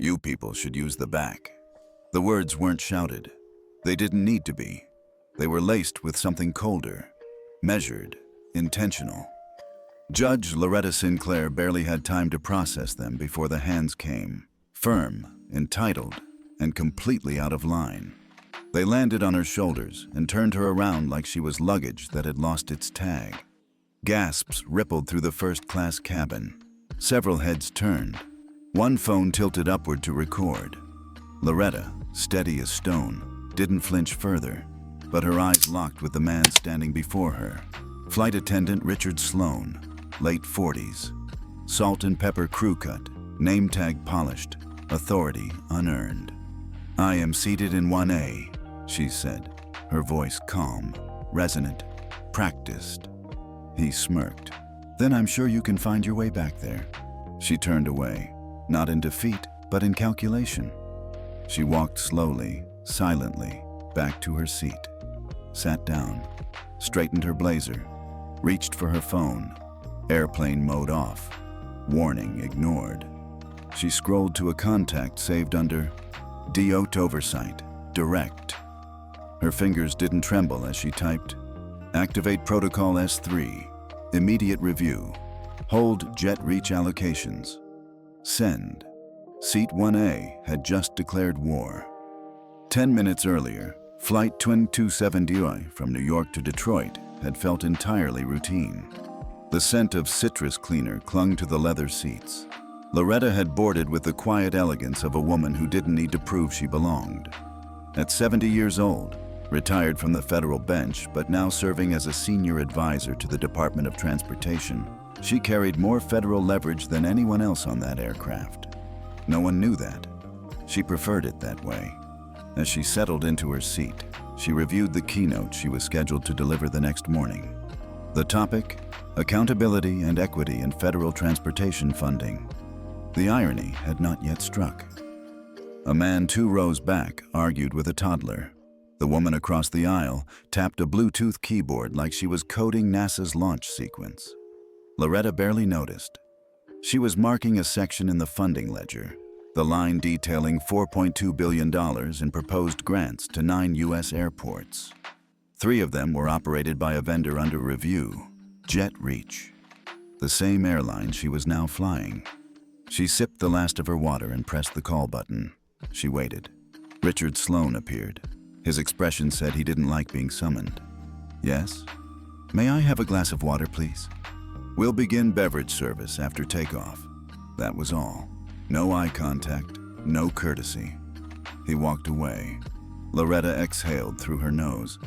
You people should use the back." The words weren't shouted. They didn't need to be. They were laced with something colder, measured, intentional. Judge Loretta Sinclair barely had time to process them before the hands came, firm, entitled, and completely out of line. They landed on her shoulders and turned her around like she was luggage that had lost its tag. Gasps rippled through the first-class cabin. Several heads turned. One phone tilted upward to record. Loretta, steady as stone, didn't flinch further, but her eyes locked with the man standing before her. Flight attendant Richard Sloan, late 40s. Salt and pepper crew cut, name tag polished, authority unearned. "I am seated in 1A, she said, her voice calm, resonant, practiced. He smirked. "Then I'm sure you can find your way back there." She turned away, not in defeat, but in calculation. She walked slowly, silently, back to her seat, sat down, straightened her blazer, reached for her phone. Airplane mode off. Warning ignored. She scrolled to a contact saved under DOT Oversight, Direct. Her fingers didn't tremble as she typed, "Activate Protocol S3, immediate review. Hold jet reach allocations. Send." Seat 1A had just declared war. 10 minutes earlier, Flight 2270 from New York to Detroit had felt entirely routine. The scent of citrus cleaner clung to the leather seats. Loretta had boarded with the quiet elegance of a woman who didn't need to prove she belonged. At 70 years old, retired from the federal bench but now serving as a senior advisor to the Department of Transportation, she carried more federal leverage than anyone else on that aircraft. No one knew that. She preferred it that way. As she settled into her seat, she reviewed the keynote she was scheduled to deliver the next morning. The topic: accountability and equity in federal transportation funding. The irony had not yet struck. A man 2 rows back argued with a toddler. The woman across the aisle tapped a Bluetooth keyboard like she was coding NASA's launch sequence. Loretta barely noticed. She was marking a section in the funding ledger, the line detailing $4.2 billion in proposed grants to 9 U.S. airports. 3 of them were operated by a vendor under review, Jet Reach, the same airline she was now flying. She sipped the last of her water and pressed the call button. She waited. Richard Sloan appeared. His expression said he didn't like being summoned. "Yes? May I have a glass of water, please?" "We'll begin beverage service after takeoff." That was all. No eye contact, no courtesy. He walked away. Loretta exhaled through her nose.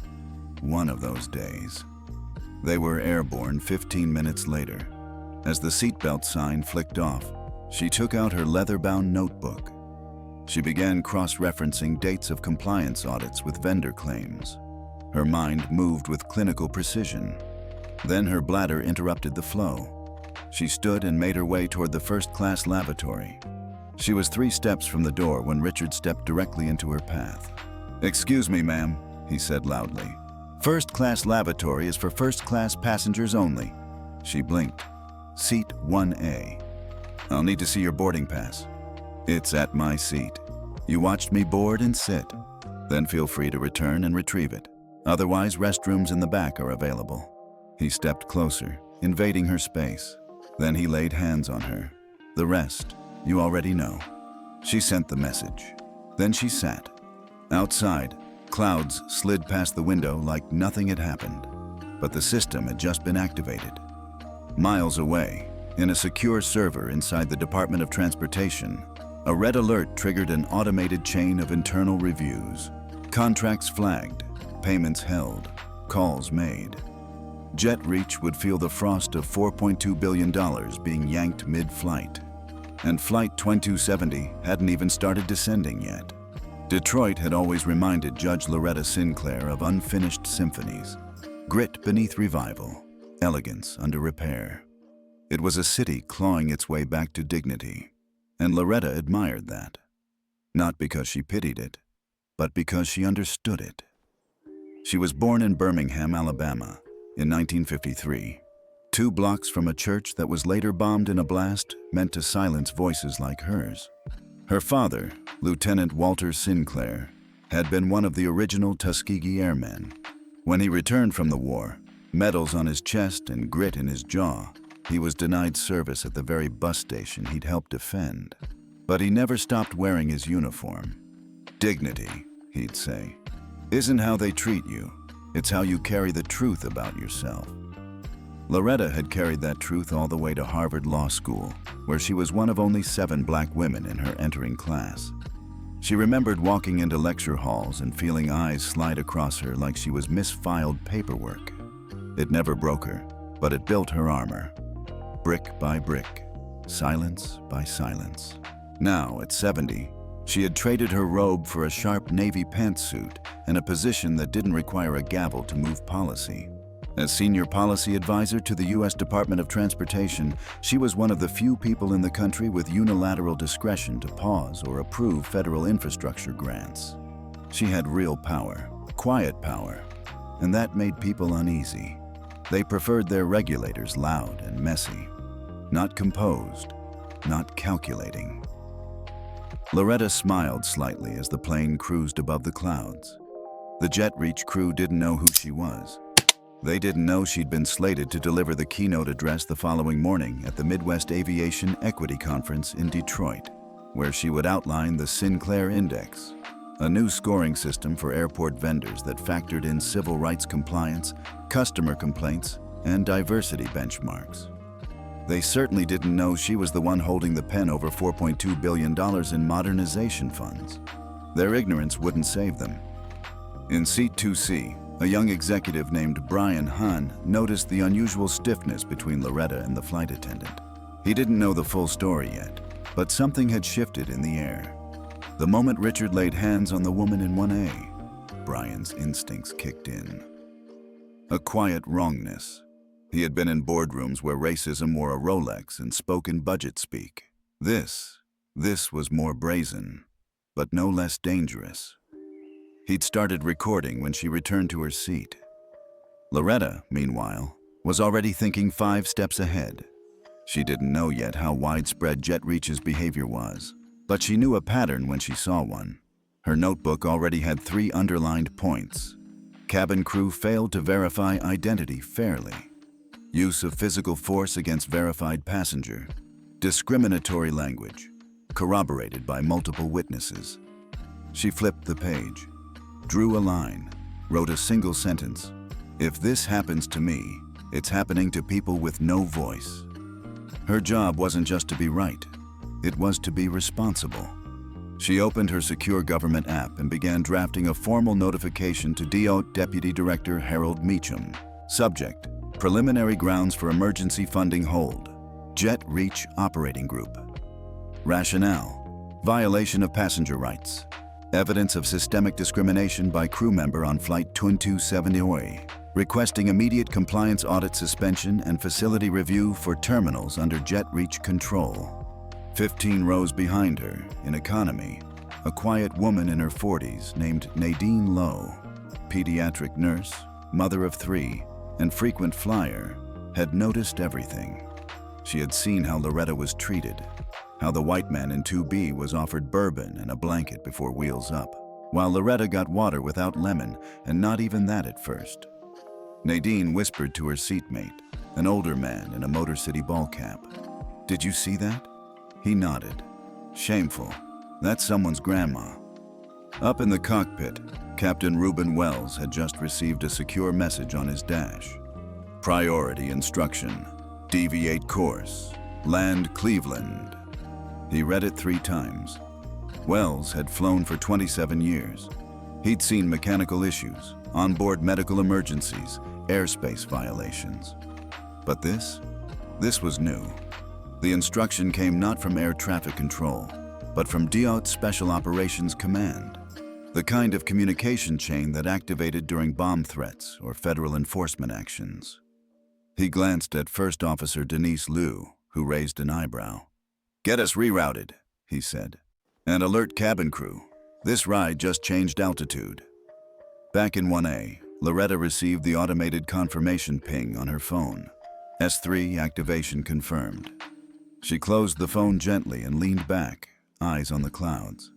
One of those days. They were airborne 15 minutes later. As the seatbelt sign flicked off, she took out her leather-bound notebook. She began cross-referencing dates of compliance audits with vendor claims. Her mind moved with clinical precision. Then her bladder interrupted the flow. She stood and made her way toward the first-class lavatory. She was 3 steps from the door when Richard stepped directly into her path. "Excuse me, ma'am," he said loudly. "First-class lavatory is for first-class passengers only." She blinked. "Seat 1A. I'll need to see your boarding pass." "It's at my seat. You watched me board and sit. Then feel free to return and retrieve it. Otherwise, restrooms in the back are available." He stepped closer, invading her space. Then he laid hands on her. "The rest, you already know." She sent the message. Then she sat. Outside, clouds slid past the window like nothing had happened. But the system had just been activated. Miles away, in a secure server inside the Department of Transportation, a red alert triggered an automated chain of internal reviews. Contracts flagged, payments held, calls made. Jet Reach would feel the frost of $4.2 billion being yanked mid-flight. And Flight 2270 hadn't even started descending yet. Detroit had always reminded Judge Loretta Sinclair of unfinished symphonies. Grit beneath revival, elegance under repair. It was a city clawing its way back to dignity, and Loretta admired that. Not because she pitied it, but because she understood it. She was born in Birmingham, Alabama, in 1953, 2 blocks from a church that was later bombed in a blast meant to silence voices like hers. Her father, Lieutenant Walter Sinclair, had been one of the original Tuskegee Airmen. When he returned from the war, medals on his chest and grit in his jaw, he was denied service at the very bus station he'd helped defend. But he never stopped wearing his uniform. "Dignity," he'd say, "isn't how they treat you. It's how you carry the truth about yourself." Loretta had carried that truth all the way to Harvard Law School, where she was one of only 7 black women in her entering class. She remembered walking into lecture halls and feeling eyes slide across her like she was misfiled paperwork. It never broke her, but it built her armor. Brick by brick, silence by silence. Now, at 70, she had traded her robe for a sharp navy pantsuit and a position that didn't require a gavel to move policy. As senior policy advisor to the U.S. Department of Transportation, she was one of the few people in the country with unilateral discretion to pause or approve federal infrastructure grants. She had real power, quiet power, and that made people uneasy. They preferred their regulators loud and messy, not composed, not calculating. Loretta smiled slightly as the plane cruised above the clouds. The Jet Reach crew didn't know who she was. They didn't know she'd been slated to deliver the keynote address the following morning at the Midwest Aviation Equity Conference in Detroit, where she would outline the Sinclair Index, a new scoring system for airport vendors that factored in civil rights compliance, customer complaints, and diversity benchmarks. They certainly didn't know she was the one holding the pen over $4.2 billion in modernization funds. Their ignorance wouldn't save them. In Seat 2C, a young executive named Brian Hahn noticed the unusual stiffness between Loretta and the flight attendant. He didn't know the full story yet, but something had shifted in the air. The moment Richard laid hands on the woman in 1A, Brian's instincts kicked in. A quiet wrongness. He had been in boardrooms where racism wore a Rolex and spoke in budget speak. This was more brazen, but no less dangerous. He'd started recording when she returned to her seat. Loretta, meanwhile, was already thinking 5 steps ahead. She didn't know yet how widespread Jet Reach's behavior was, but she knew a pattern when she saw one. Her notebook already had 3 underlined points. Cabin crew failed to verify identity fairly. Use of physical force against verified passenger. Discriminatory language, corroborated by multiple witnesses. She flipped the page, drew a line, wrote a single sentence. "If this happens to me, it's happening to people with no voice." Her job wasn't just to be right, it was to be responsible. She opened her secure government app and began drafting a formal notification to DOT Deputy Director Harold Meacham. Subject: Preliminary grounds for emergency funding hold. Jet Reach Operating Group. Rationale: violation of passenger rights. Evidence of systemic discrimination by crew member on Flight 2270. Requesting immediate compliance audit suspension and facility review for terminals under Jet Reach control. 15 rows behind her, in economy, a quiet woman in her 40s named Nadine Lowe, pediatric nurse, mother of 3, and frequent flyer, had noticed everything. She had seen how Loretta was treated, how the white man in 2B was offered bourbon and a blanket before wheels up, while Loretta got water without lemon, and not even that at first. Nadine whispered to her seatmate, an older man in a Motor City ball cap. "Did you see that?" He nodded. "Shameful. That's someone's grandma." Up in the cockpit, Captain Reuben Wells had just received a secure message on his dash. "Priority instruction. Deviate course. Land Cleveland." He read it 3 times. Wells had flown for 27 years. He'd seen mechanical issues, onboard medical emergencies, airspace violations. But this was new. The instruction came not from air traffic control, but from DOT Special Operations Command, the kind of communication chain that activated during bomb threats or federal enforcement actions. He glanced at First Officer Denise Liu, who raised an eyebrow. "Get us rerouted," he said. "And alert cabin crew. This ride just changed altitude." Back in 1A, Loretta received the automated confirmation ping on her phone. S3 activation confirmed. She closed the phone gently and leaned back, eyes on the clouds.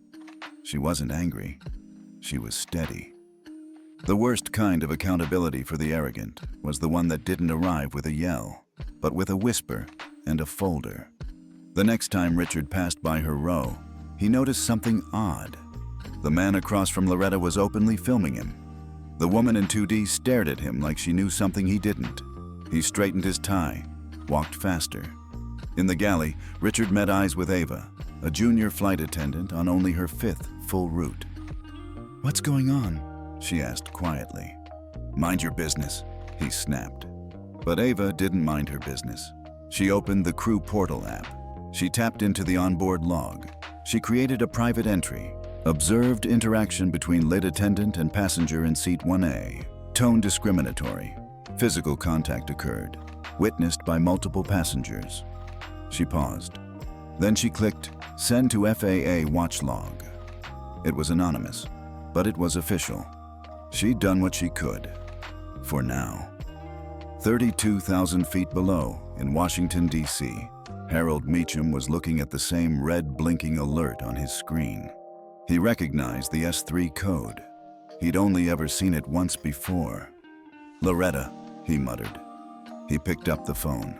She wasn't angry. She was steady. The worst kind of accountability for the arrogant was the one that didn't arrive with a yell, but with a whisper and a folder. The next time Richard passed by her row, he noticed something odd. The man across from Loretta was openly filming him. The woman in 2D stared at him like she knew something he didn't. He straightened his tie, walked faster. In the galley, Richard met eyes with Ava, a junior flight attendant on only her 5th full route. "What's going on?" she asked quietly. "Mind your business," he snapped. But Ava didn't mind her business. She opened the crew portal app. She tapped into the onboard log. She created a private entry. Observed interaction between lit attendant and passenger in seat 1A. Tone discriminatory. Physical contact occurred. Witnessed by multiple passengers. She paused. Then she clicked Send to FAA watch log. It was anonymous, but it was official. She'd done what she could. For now. 32,000 feet below, in Washington, D.C., Harold Meacham was looking at the same red blinking alert on his screen. He recognized the S3 code. He'd only ever seen it once before. "Loretta," he muttered. He picked up the phone.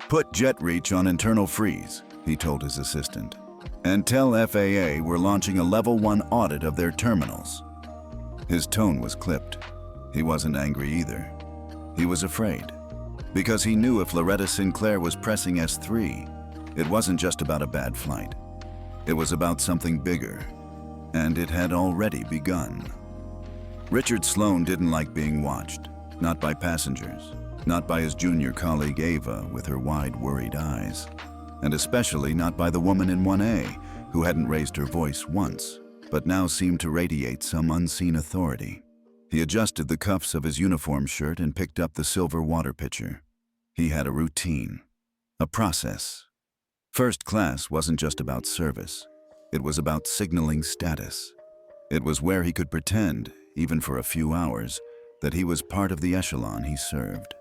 "Put jet reach on internal freeze," he told his assistant. "And tell FAA we're launching a level 1 audit of their terminals." His tone was clipped. He wasn't angry either. He was afraid. Because he knew if Loretta Sinclair was pressing S3, it wasn't just about a bad flight. It was about something bigger. And it had already begun. Richard Sloan didn't like being watched. Not by passengers. Not by his junior colleague Ava with her wide, worried eyes. And especially not by the woman in 1A, who hadn't raised her voice once, but now seemed to radiate some unseen authority. He adjusted the cuffs of his uniform shirt and picked up the silver water pitcher. He had a routine. A process. First class wasn't just about service. It was about signaling status. It was where he could pretend, even for a few hours, that he was part of the echelon he served.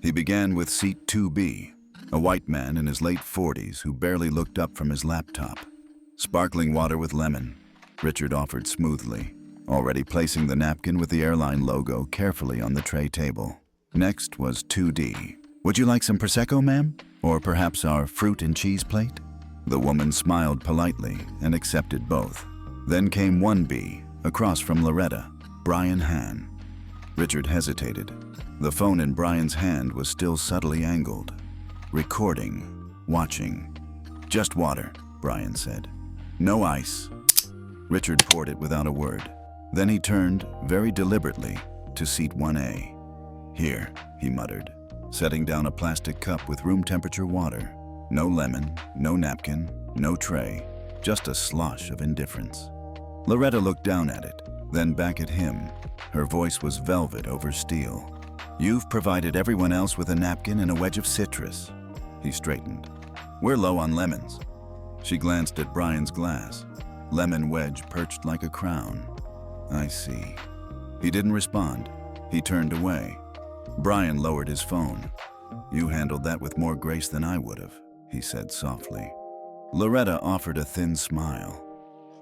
He began with seat 2B, a white man in his late 40s who barely looked up from his laptop. "Sparkling water with lemon," Richard offered smoothly, already placing the napkin with the airline logo carefully on the tray table. Next was 2D. "Would you like some Prosecco, ma'am? Or perhaps our fruit and cheese plate?" The woman smiled politely and accepted both. Then came 1B, across from Loretta, Brian Han. Richard hesitated. The phone in Brian's hand was still subtly angled. Recording, watching. "Just water," Brian said. "No ice." Richard poured it without a word. Then he turned, very deliberately, to seat 1A. "Here," he muttered, setting down a plastic cup with room temperature water. No lemon, no napkin, no tray, just a slosh of indifference. Loretta looked down at it, then back at him. Her voice was velvet over steel. "You've provided everyone else with a napkin and a wedge of citrus." He straightened. "We're low on lemons." She glanced at Brian's glass. Lemon wedge perched like a crown. "I see." He didn't respond. He turned away. Brian lowered his phone. "You handled that with more grace than I would have," he said softly. Loretta offered a thin smile.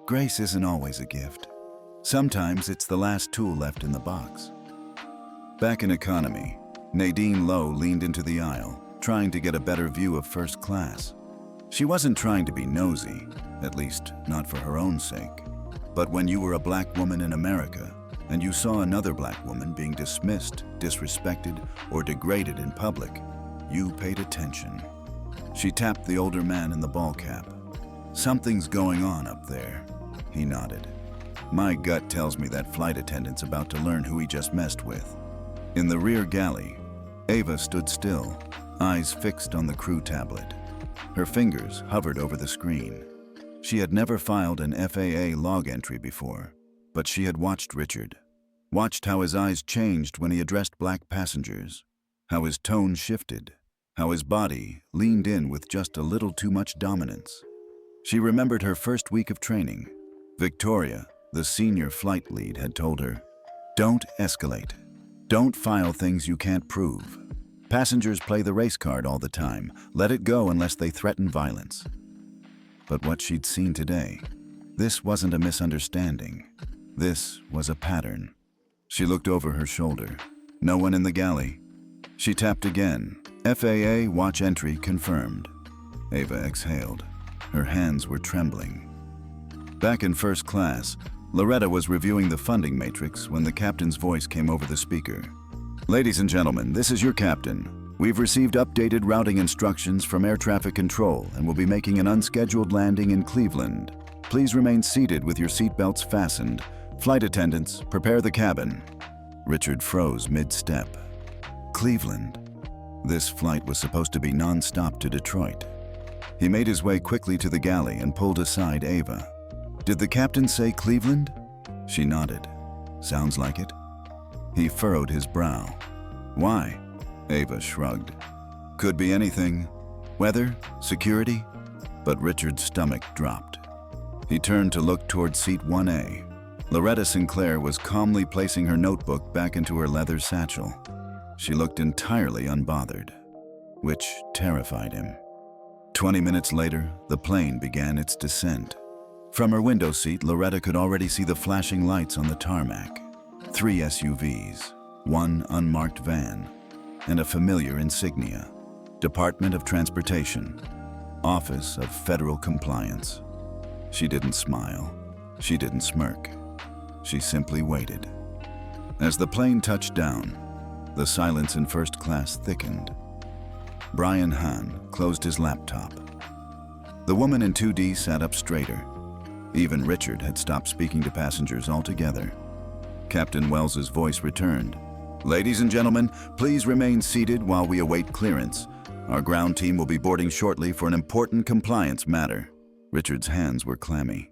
"Grace isn't always a gift. Sometimes it's the last tool left in the box." Back in economy, Nadine Lowe leaned into the aisle, trying to get a better view of first class. She wasn't trying to be nosy, at least not for her own sake. But when you were a black woman in America, and you saw another black woman being dismissed, disrespected, or degraded in public, you paid attention. She tapped the older man in the ball cap. "Something's going on up there," he nodded. "My gut tells me that flight attendant's about to learn who he just messed with." In the rear galley, Ava stood still, eyes fixed on the crew tablet. Her fingers hovered over the screen. She had never filed an FAA log entry before, but she had watched Richard. Watched how his eyes changed when he addressed black passengers, how his tone shifted, how his body leaned in with just a little too much dominance. She remembered her first week of training. Victoria, the senior flight lead, had told her, "Don't escalate. Don't file things you can't prove. Passengers play the race card all the time. Let it go unless they threaten violence." But what she'd seen today, this wasn't a misunderstanding. This was a pattern. She looked over her shoulder. No one in the galley. She tapped again. FAA watch entry confirmed. Ava exhaled. Her hands were trembling. Back in first class, Loretta was reviewing the funding matrix when the captain's voice came over the speaker. Ladies and gentlemen, this is your captain. We've received updated routing instructions from air traffic control and will be making an unscheduled landing in Cleveland. Please remain seated with your seatbelts fastened. Flight attendants, prepare the cabin. Richard froze mid-step. Cleveland. This flight was supposed to be non-stop to Detroit. He made his way quickly to the galley and pulled aside Ava. Did the captain say Cleveland? She nodded. Sounds like it. He furrowed his brow. Why? Ava shrugged. Could be anything. Weather? Security? But Richard's stomach dropped. He turned to look toward seat 1A. Loretta Sinclair was calmly placing her notebook back into her leather satchel. She looked entirely unbothered, which terrified him. 20 minutes later, the plane began its descent. From her window seat, Loretta could already see the flashing lights on the tarmac. 3 SUVs, 1 unmarked van, and a familiar insignia. Department of Transportation, Office of Federal Compliance. She didn't smile. She didn't smirk. She simply waited. As the plane touched down, the silence in first class thickened. Brian Hahn closed his laptop. The woman in 2D sat up straighter. Even Richard had stopped speaking to passengers altogether. Captain Wells's voice returned. Ladies and gentlemen, please remain seated while we await clearance. Our ground team will be boarding shortly for an important compliance matter. Richard's hands were clammy.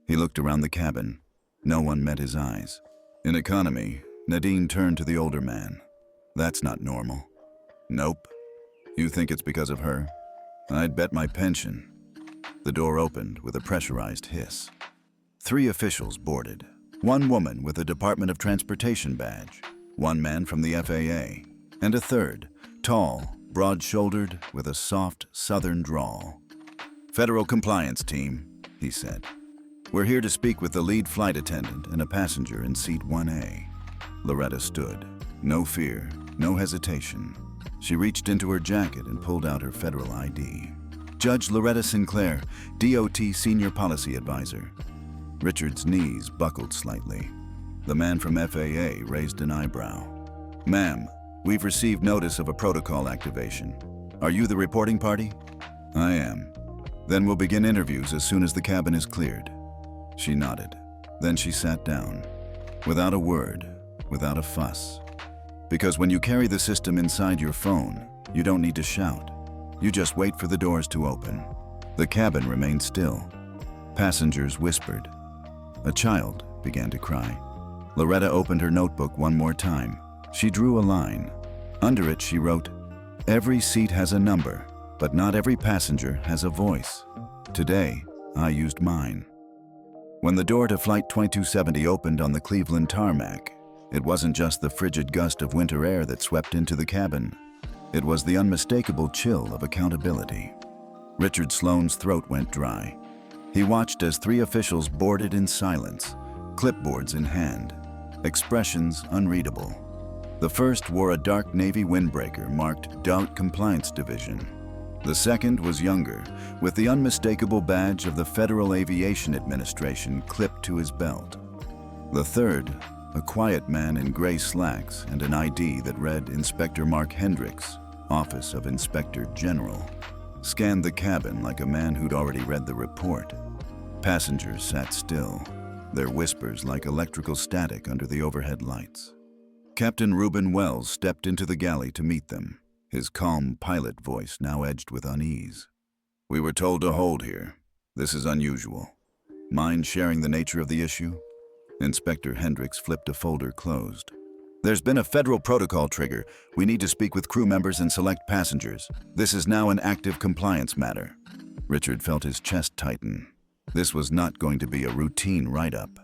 He looked around the cabin. No one met his eyes. In economy, Nadine turned to the older man. That's not normal. Nope. You think it's because of her? I'd bet my pension. The door opened with a pressurized hiss. 3 officials boarded. 1 woman with a Department of Transportation badge, 1 man from the FAA, and a third, tall, broad-shouldered, with a soft southern drawl. Federal Compliance Team, he said. We're here to speak with the lead flight attendant and a passenger in seat 1A. Loretta stood. No fear, no hesitation. She reached into her jacket and pulled out her federal ID. Judge Loretta Sinclair, DOT Senior Policy Advisor. Richard's knees buckled slightly. The man from FAA raised an eyebrow. Ma'am, we've received notice of a protocol activation. Are you the reporting party? I am. Then we'll begin interviews as soon as the cabin is cleared. She nodded. Then she sat down. Without a word, without a fuss. Because when you carry the system inside your phone, you don't need to shout. You just wait for the doors to open. The cabin remained still. Passengers whispered. A child began to cry. Loretta opened her notebook one more time. She drew a line. Under it, she wrote, "Every seat has a number, but not every passenger has a voice. Today, I used mine." When the door to Flight 2270 opened on the Cleveland tarmac, it wasn't just the frigid gust of winter air that swept into the cabin. It was the unmistakable chill of accountability. Richard Sloane's throat went dry. He watched as 3 officials boarded in silence, clipboards in hand, expressions unreadable. The first wore a dark navy windbreaker marked DOT Compliance Division. The second was younger, with the unmistakable badge of the Federal Aviation Administration clipped to his belt. The third, a quiet man in gray slacks and an ID that read Inspector Mark Hendricks, Office of Inspector General, scanned the cabin like a man who'd already read the report. Passengers sat still, their whispers like electrical static under the overhead lights. Captain Reuben Wells stepped into the galley to meet them, his calm pilot voice now edged with unease. "We were told to hold here. This is unusual. Mind sharing the nature of the issue?" Inspector Hendricks flipped a folder closed. "There's been a federal protocol trigger. We need to speak with crew members and select passengers. This is now an active compliance matter." Richard felt his chest tighten. This was not going to be a routine write-up.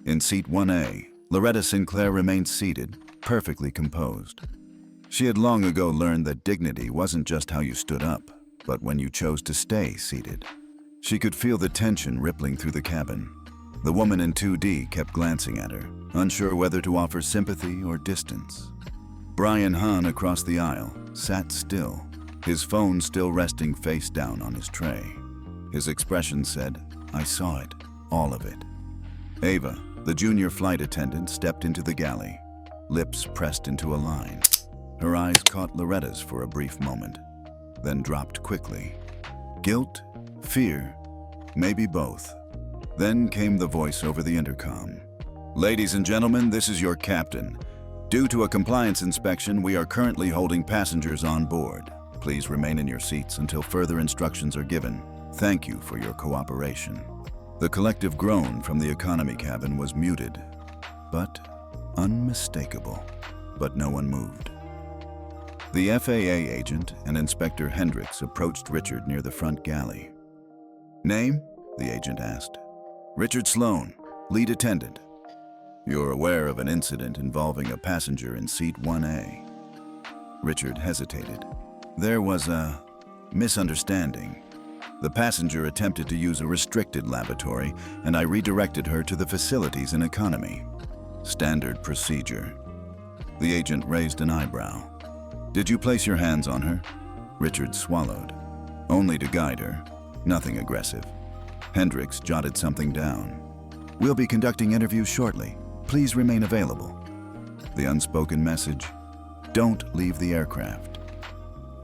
In seat 1A, Loretta Sinclair remained seated, perfectly composed. She had long ago learned that dignity wasn't just how you stood up, but when you chose to stay seated. She could feel the tension rippling through the cabin. The woman in 2D kept glancing at her, unsure whether to offer sympathy or distance. Brian Hahn across the aisle sat still, his phone still resting face down on his tray. His expression said, "I saw it, all of it." Ava, the junior flight attendant, stepped into the galley, lips pressed into a line. Her eyes caught Loretta's for a brief moment, then dropped quickly. Guilt? Fear? Maybe both. Then came the voice over the intercom. "Ladies and gentlemen, this is your captain. Due to a compliance inspection, we are currently holding passengers on board. Please remain in your seats until further instructions are given. Thank you for your cooperation." The collective groan from the economy cabin was muted, but unmistakable. But no one moved. The FAA agent and Inspector Hendricks approached Richard near the front galley. "Name?" the agent asked. "Richard Sloan, lead attendant. You're aware of an incident involving a passenger in seat 1A. Richard hesitated. "There was a misunderstanding. The passenger attempted to use a restricted lavatory, and I redirected her to the facilities in economy. Standard procedure." The agent raised an eyebrow. "Did you place your hands on her?" Richard swallowed. "Only to guide her, nothing aggressive." Hendricks jotted something down. "We'll be conducting interviews shortly. Please remain available." The unspoken message: "Don't leave the aircraft."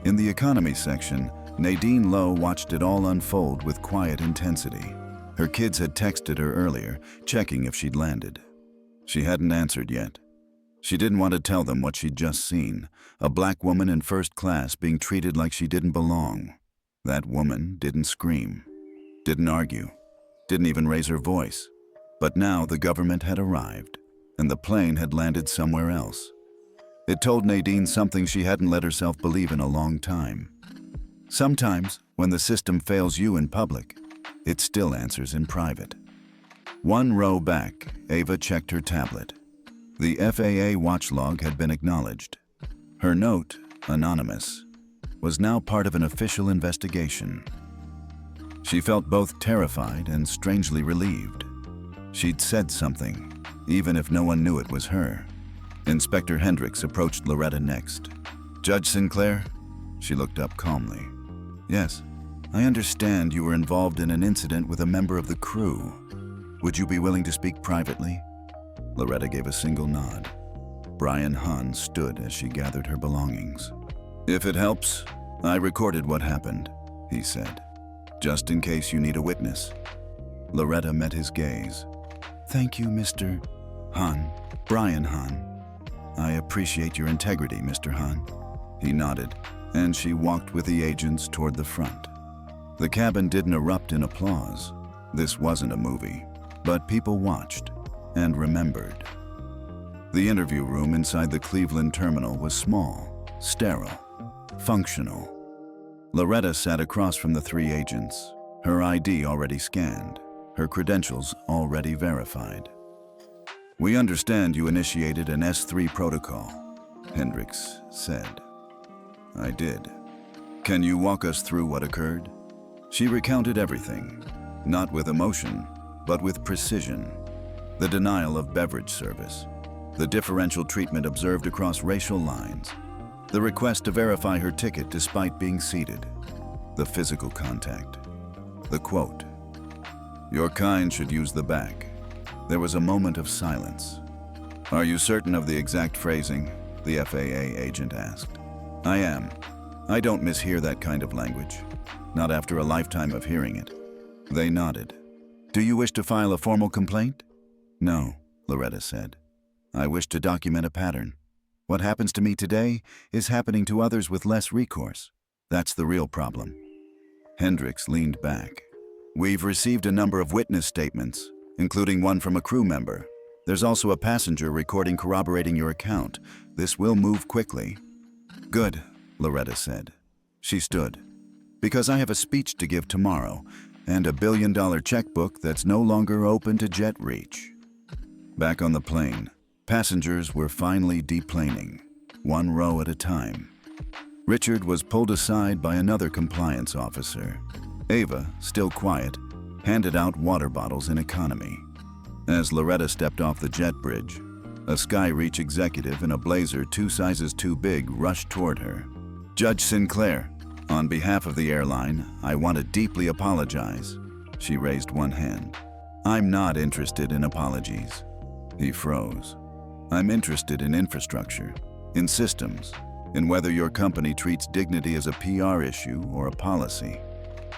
In the economy section, Nadine Lowe watched it all unfold with quiet intensity. Her kids had texted her earlier, checking if she'd landed. She hadn't answered yet. She didn't want to tell them what she'd just seen, a black woman in first class being treated like she didn't belong. That woman didn't scream, didn't argue, didn't even raise her voice. But now the government had arrived, and the plane had landed somewhere else. It told Nadine something she hadn't let herself believe in a long time. Sometimes, when the system fails you in public, it still answers in private. One row back, Ava checked her tablet. The FAA watch log had been acknowledged. Her note, anonymous, was now part of an official investigation. She felt both terrified and strangely relieved. She'd said something, even if no one knew it was her. Inspector Hendricks approached Loretta next. "Judge Sinclair?" She looked up calmly. "Yes, I understand you were involved in an incident with a member of the crew. Would you be willing to speak privately?" Loretta gave a single nod. Brian Hahn stood as she gathered her belongings. "If it helps, I recorded what happened," he said. "Just in case you need a witness." Loretta met his gaze. "Thank you, Mr. Hahn, Brian Hahn. I appreciate your integrity, Mr. Hahn." He nodded, and she walked with the agents toward the front. The cabin didn't erupt in applause. This wasn't a movie, but people watched and remembered. The interview room inside the Cleveland terminal was small, sterile, functional. Loretta sat across from the three agents, her ID already scanned, her credentials already verified. "We understand you initiated an S3 protocol," Hendricks said. "I did. Can you walk us through what occurred?" She recounted everything, not with emotion, but with precision. The denial of beverage service, the differential treatment observed across racial lines, the request to verify her ticket despite being seated, the physical contact, the quote, "Your kind should use the back." There was a moment of silence. "Are you certain of the exact phrasing?" the FAA agent asked. "I am. I don't mishear that kind of language. Not after a lifetime of hearing it." They nodded. "Do you wish to file a formal complaint?" "No," Loretta said. "I wish to document a pattern. What happens to me today is happening to others with less recourse. That's the real problem." Hendricks leaned back. "We've received a number of witness statements, including one from a crew member. There's also a passenger recording corroborating your account. This will move quickly." "Good," Loretta said. She stood. "Because I have a speech to give tomorrow, and a billion-dollar checkbook that's no longer open to jet reach." Back on the plane, passengers were finally deplaning, one row at a time. Richard was pulled aside by another compliance officer. Ava, still quiet, handed out water bottles in economy. As Loretta stepped off the jet bridge, a Skyreach executive in a blazer 2 sizes too big rushed toward her. "Judge Sinclair, on behalf of the airline, I want to deeply apologize." She raised one hand. "I'm not interested in apologies." He froze. "I'm interested in infrastructure, in systems, in whether your company treats dignity as a PR issue or a policy."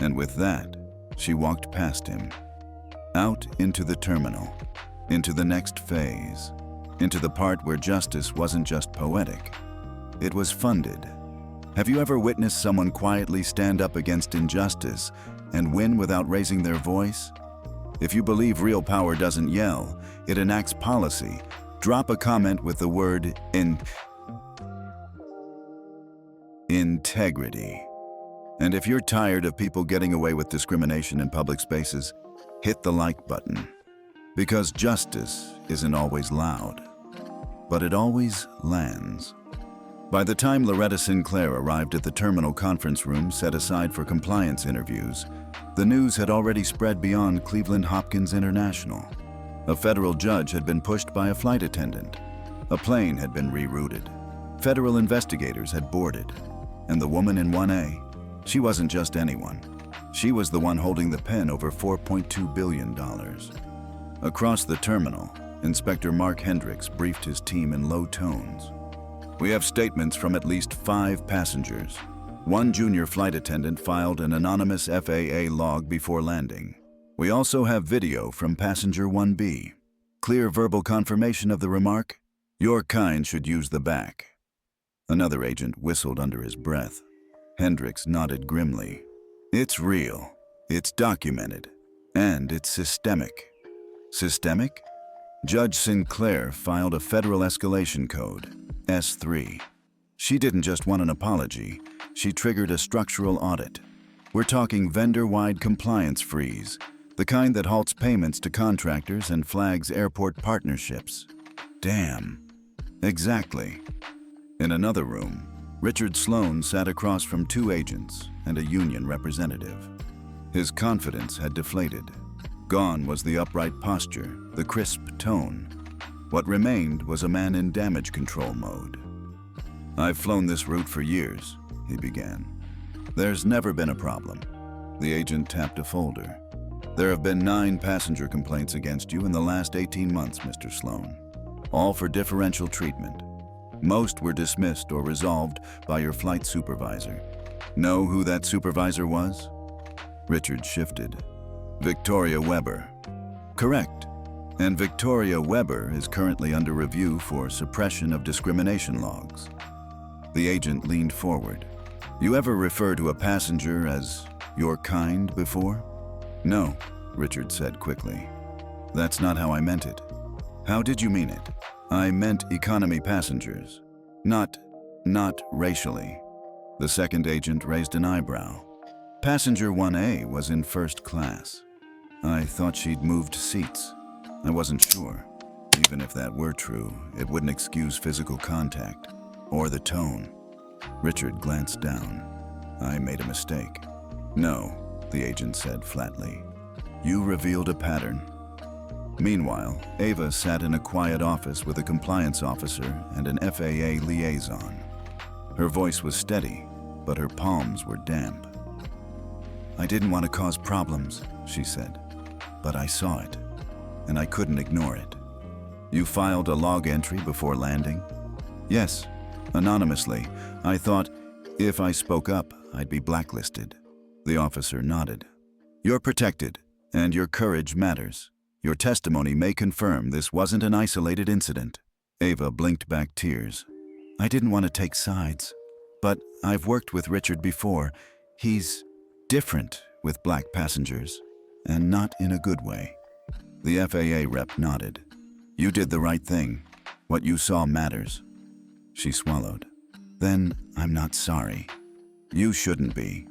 And with that, she walked past him, out into the terminal, into the next phase, into the part where justice wasn't just poetic, it was funded. Have you ever witnessed someone quietly stand up against injustice and win without raising their voice? If you believe real power doesn't yell, it enacts policy. Drop a comment with the word integrity. And if you're tired of people getting away with discrimination in public spaces, hit the like button. Because justice isn't always loud, but it always lands. By the time Loretta Sinclair arrived at the terminal conference room set aside for compliance interviews, the news had already spread beyond Cleveland Hopkins International. A federal judge had been pushed by a flight attendant. A plane had been rerouted. Federal investigators had boarded. And the woman in 1A, she wasn't just anyone. She was the one holding the pen over $4.2 billion. Across the terminal, Inspector Mark Hendricks briefed his team in low tones. "We have statements from at least 5 passengers. One junior flight attendant filed an anonymous FAA log before landing. We also have video from passenger 1B. Clear verbal confirmation of the remark, 'Your kind should use the back.'" Another agent whistled under his breath. Hendricks nodded grimly. "It's real, it's documented, and it's systemic." Systemic? Judge Sinclair filed a federal escalation code, S3. She didn't just want an apology, she triggered a structural audit. We're talking vendor-wide compliance freeze, the kind that halts payments to contractors and flags airport partnerships. Damn. Exactly. In another room, Richard Sloan sat across from 2 agents and a union representative. His confidence had deflated. Gone was the upright posture, the crisp tone. What remained was a man in damage control mode. "I've flown this route for years," he began. "There's never been a problem." The agent tapped a folder. "There have been 9 passenger complaints against you in the last 18 months, Mr. Sloan. All for differential treatment. Most were dismissed or resolved by your flight supervisor. Know who that supervisor was?" Richard shifted. "Victoria Weber." "Correct. And Victoria Weber is currently under review for suppression of discrimination logs." The agent leaned forward. "You ever refer to a passenger as your kind before?" "No," Richard said quickly. "That's not how I meant it." "How did you mean it?" "I meant economy passengers. Not racially." The second agent raised an eyebrow. "Passenger 1A was in first class. I thought she'd moved seats. I wasn't sure. Even if that were true, it wouldn't excuse physical contact or the tone." Richard glanced down. "I made a mistake." "No," the agent said flatly. "You revealed a pattern." Meanwhile, Ava sat in a quiet office with a compliance officer and an FAA liaison. Her voice was steady, but her palms were damp. "I didn't want to cause problems," she said, "but I saw it, and I couldn't ignore it." "You filed a log entry before landing?" "Yes, anonymously. I thought if I spoke up, I'd be blacklisted." The officer nodded. "You're protected, and your courage matters. Your testimony may confirm this wasn't an isolated incident." Ava blinked back tears. "I didn't want to take sides, but I've worked with Richard before. He's different with black passengers, and not in a good way." The FAA rep nodded. "You did the right thing. What you saw matters." She swallowed. "Then I'm not sorry." "You shouldn't be."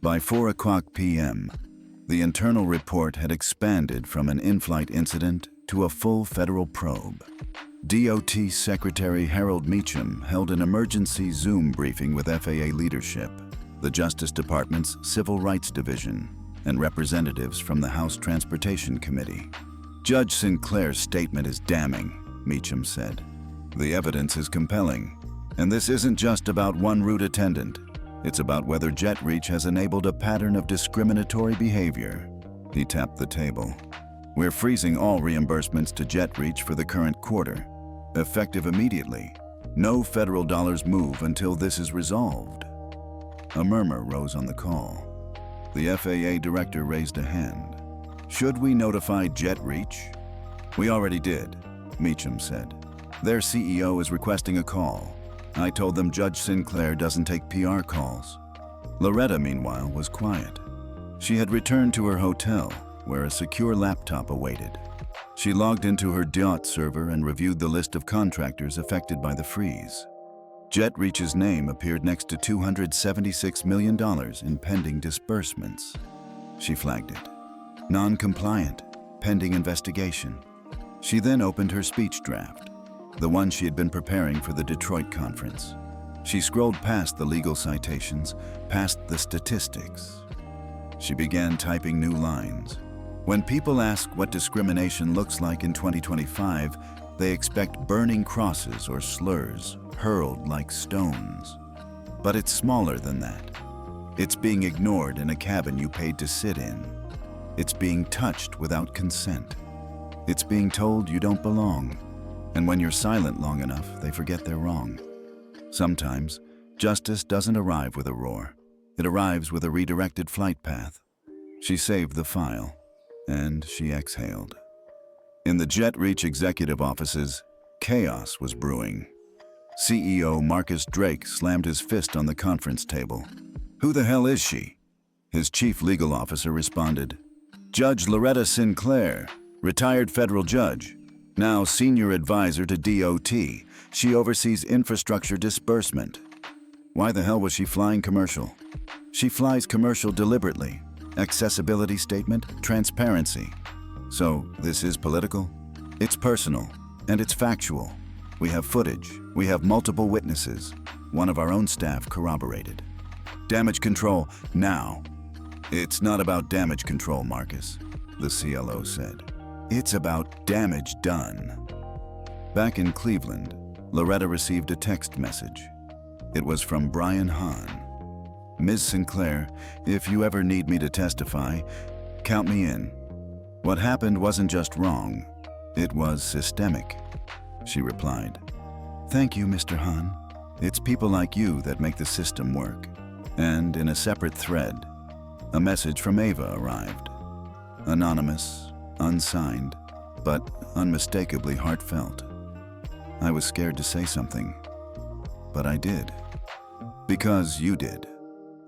By 4:00 p.m., the internal report had expanded from an in-flight incident to a full federal probe. DOT Secretary Harold Meacham held an emergency Zoom briefing with FAA leadership, the Justice Department's Civil Rights Division, and representatives from the House Transportation Committee. Judge Sinclair's statement is damning, Meacham said. The evidence is compelling, and this isn't just about one route attendant. It's about whether JetReach has enabled a pattern of discriminatory behavior. He tapped the table. We're freezing all reimbursements to JetReach for the current quarter, effective immediately. No federal dollars move until this is resolved. A murmur rose on the call. The FAA director raised a hand. Should we notify JetReach? We already did, Meacham said. Their CEO is requesting a call. I told them Judge Sinclair doesn't take PR calls. Loretta, meanwhile, was quiet. She had returned to her hotel, where a secure laptop awaited. She logged into her DOT server and reviewed the list of contractors affected by the freeze. JetReach's name appeared next to $276 million in pending disbursements. She flagged it. Non-compliant, pending investigation. She then opened her speech draft, the one she had been preparing for the Detroit conference. She scrolled past the legal citations, past the statistics. She began typing new lines. When people ask what discrimination looks like in 2025, they expect burning crosses or slurs hurled like stones. But it's smaller than that. It's being ignored in a cabin you paid to sit in. It's being touched without consent. It's being told you don't belong. And when you're silent long enough, they forget they're wrong. Sometimes, justice doesn't arrive with a roar. It arrives with a redirected flight path. She saved the file, and she exhaled. In the JetReach executive offices, chaos was brewing. CEO Marcus Drake slammed his fist on the conference table. Who the hell is she? His chief legal officer responded, Judge Loretta Sinclair, retired federal judge, now senior advisor to DOT. She oversees infrastructure disbursement. Why the hell was she flying commercial? She flies commercial deliberately. Accessibility statement, transparency. So this is political? It's personal, and it's factual. We have footage. We have multiple witnesses. One of our own staff corroborated. Damage control, now. It's not about damage control, Marcus, the CLO said. It's about damage done. Back in Cleveland, Loretta received a text message. It was from Brian Hahn. Ms. Sinclair, if you ever need me to testify, count me in. What happened wasn't just wrong, it was systemic, she replied. Thank you, Mr. Hahn. It's people like you that make the system work. And in a separate thread, a message from Ava arrived. Anonymous, unsigned, but unmistakably heartfelt. I was scared to say something, but I did. Because you did.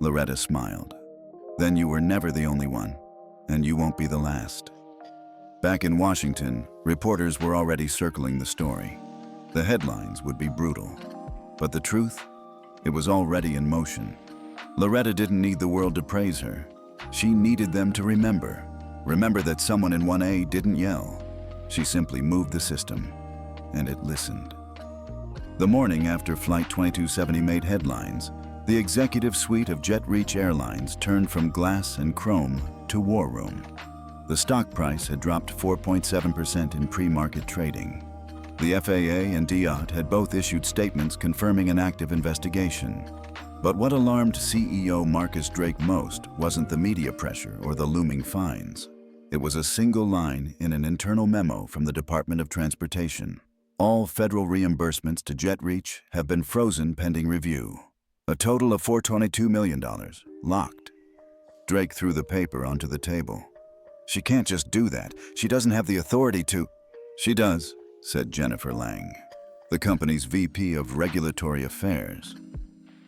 Loretta smiled. Then you were never the only one, and you won't be the last. Back in Washington, reporters were already circling the story. The headlines would be brutal. But the truth? It was already in motion. Loretta didn't need the world to praise her. She needed them to remember. Remember that someone in 1A didn't yell. She simply moved the system, and it listened. The morning after Flight 2270 made headlines, the executive suite of JetReach Airlines turned from glass and chrome to war room. The stock price had dropped 4.7% in pre-market trading. The FAA and DOT had both issued statements confirming an active investigation. But what alarmed CEO Marcus Drake most wasn't the media pressure or the looming fines. It was a single line in an internal memo from the Department of Transportation. All federal reimbursements to JetReach have been frozen pending review. A total of $422 million, locked. Drake threw the paper onto the table. She can't just do that. She doesn't have the authority to. She does, said Jennifer Lang, the company's VP of Regulatory Affairs.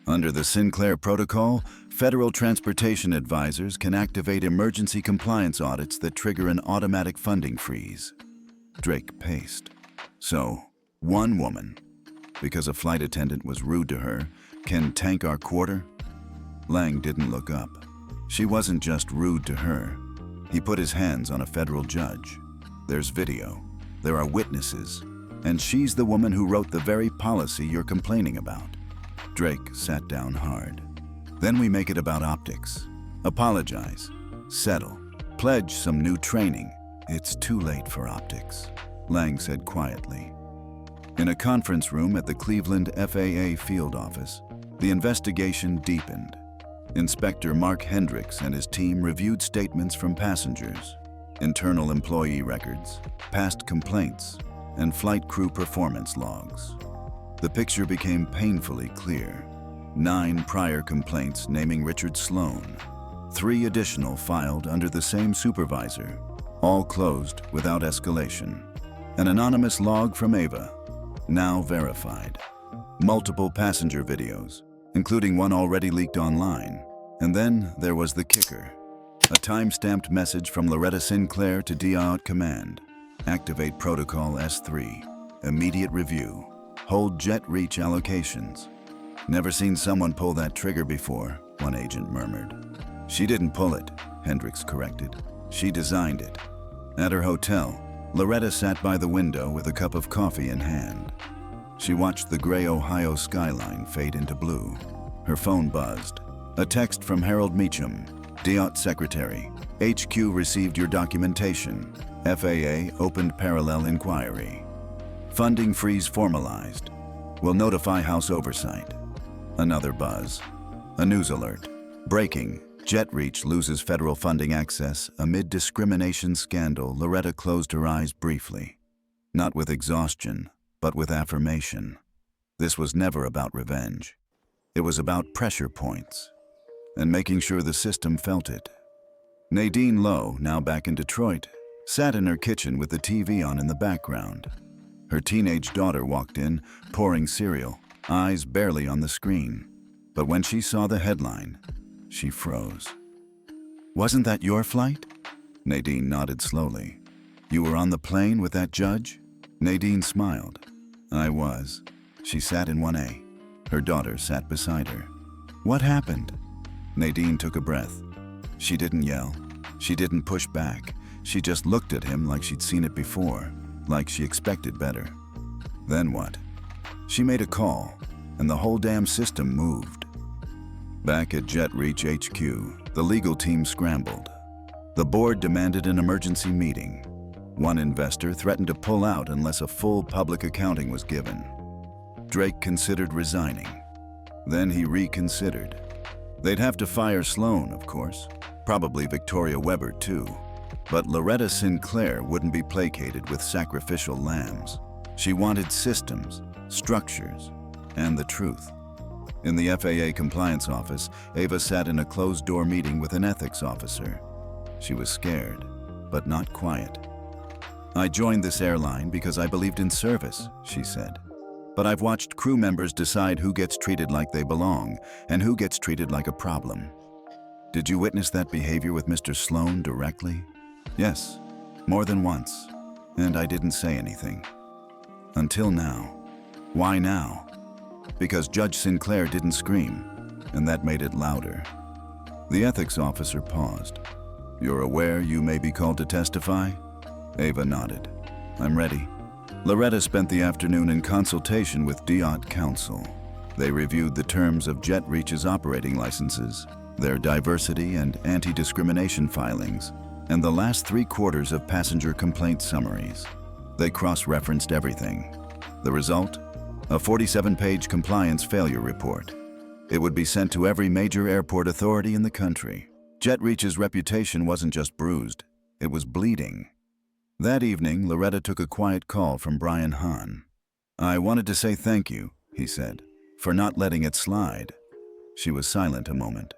Under the Sinclair Protocol, federal transportation advisors can activate emergency compliance audits that trigger an automatic funding freeze. Drake paced. So, one woman, because a flight attendant was rude to her, can tank our quarter? Lang didn't look up. She wasn't just rude to her. He put his hands on a federal judge. There's video. There are witnesses. And she's the woman who wrote the very policy you're complaining about. Drake sat down hard. Then we make it about optics. Apologize. Settle. Pledge some new training. It's too late for optics, Lang said quietly. In a conference room at the Cleveland FAA field office, the investigation deepened. Inspector Mark Hendricks and his team reviewed statements from passengers, internal employee records, past complaints, and flight crew performance logs. The picture became painfully clear. 9 prior complaints naming Richard Sloan, 3 additional filed under the same supervisor, all closed without escalation. An anonymous log from Ava, now verified. Multiple passenger videos, including one already leaked online. And then there was the kicker. A time-stamped message from Loretta Sinclair to DIA Command. Activate Protocol S3. Immediate review. Hold jet reach allocations. Never seen someone pull that trigger before, one agent murmured. She didn't pull it, Hendricks corrected. She designed it. At her hotel, Loretta sat by the window with a cup of coffee in hand. She watched the gray Ohio skyline fade into blue. Her phone buzzed. A text from Harold Meacham, DIA Secretary. HQ received your documentation. FAA opened parallel inquiry. Funding freeze formalized. Will notify House Oversight. Another buzz. A news alert. Breaking. JetReach loses federal funding access amid discrimination scandal. Loretta closed her eyes briefly. Not with exhaustion, but with affirmation. This was never about revenge. It was about pressure points and making sure the system felt it. Nadine Lowe, now back in Detroit, sat in her kitchen with the TV on in the background. Her teenage daughter walked in, pouring cereal, eyes barely on the screen. But when she saw the headline, she froze. Wasn't that your flight? Nadine nodded slowly. You were on the plane with that judge? Nadine smiled. I was. She sat in 1A. Her daughter sat beside her. What happened? Nadine took a breath. She didn't yell. She didn't push back. She just looked at him like she'd seen it before, like she expected better. Then what? She made a call, and the whole damn system moved. Back at JetReach HQ, the legal team scrambled. The board demanded an emergency meeting. One investor threatened to pull out unless a full public accounting was given. Drake considered resigning. Then he reconsidered. They'd have to fire Sloan, of course. Probably Victoria Weber, too. But Loretta Sinclair wouldn't be placated with sacrificial lambs. She wanted systems, structures, and the truth. In the FAA compliance office, Ava sat in a closed-door meeting with an ethics officer. She was scared, but not quiet. I joined this airline because I believed in service, she said. But I've watched crew members decide who gets treated like they belong and who gets treated like a problem. Did you witness that behavior with Mr. Sloan directly? Yes, more than once, and I didn't say anything. Until now. Why now? Because Judge Sinclair didn't scream, and that made it louder. The ethics officer paused. You're aware you may be called to testify? Ava nodded. I'm ready. Loretta spent the afternoon in consultation with DIA counsel. They reviewed the terms of JetReach's operating licenses, their diversity and anti-discrimination filings, and the last 3 quarters of passenger complaint summaries. They cross-referenced everything. The result? A 47-page compliance failure report. It would be sent to every major airport authority in the country. JetReach's reputation wasn't just bruised, it was bleeding. That evening, Loretta took a quiet call from Brian Hahn. I wanted to say thank you, he said, for not letting it slide. She was silent a moment.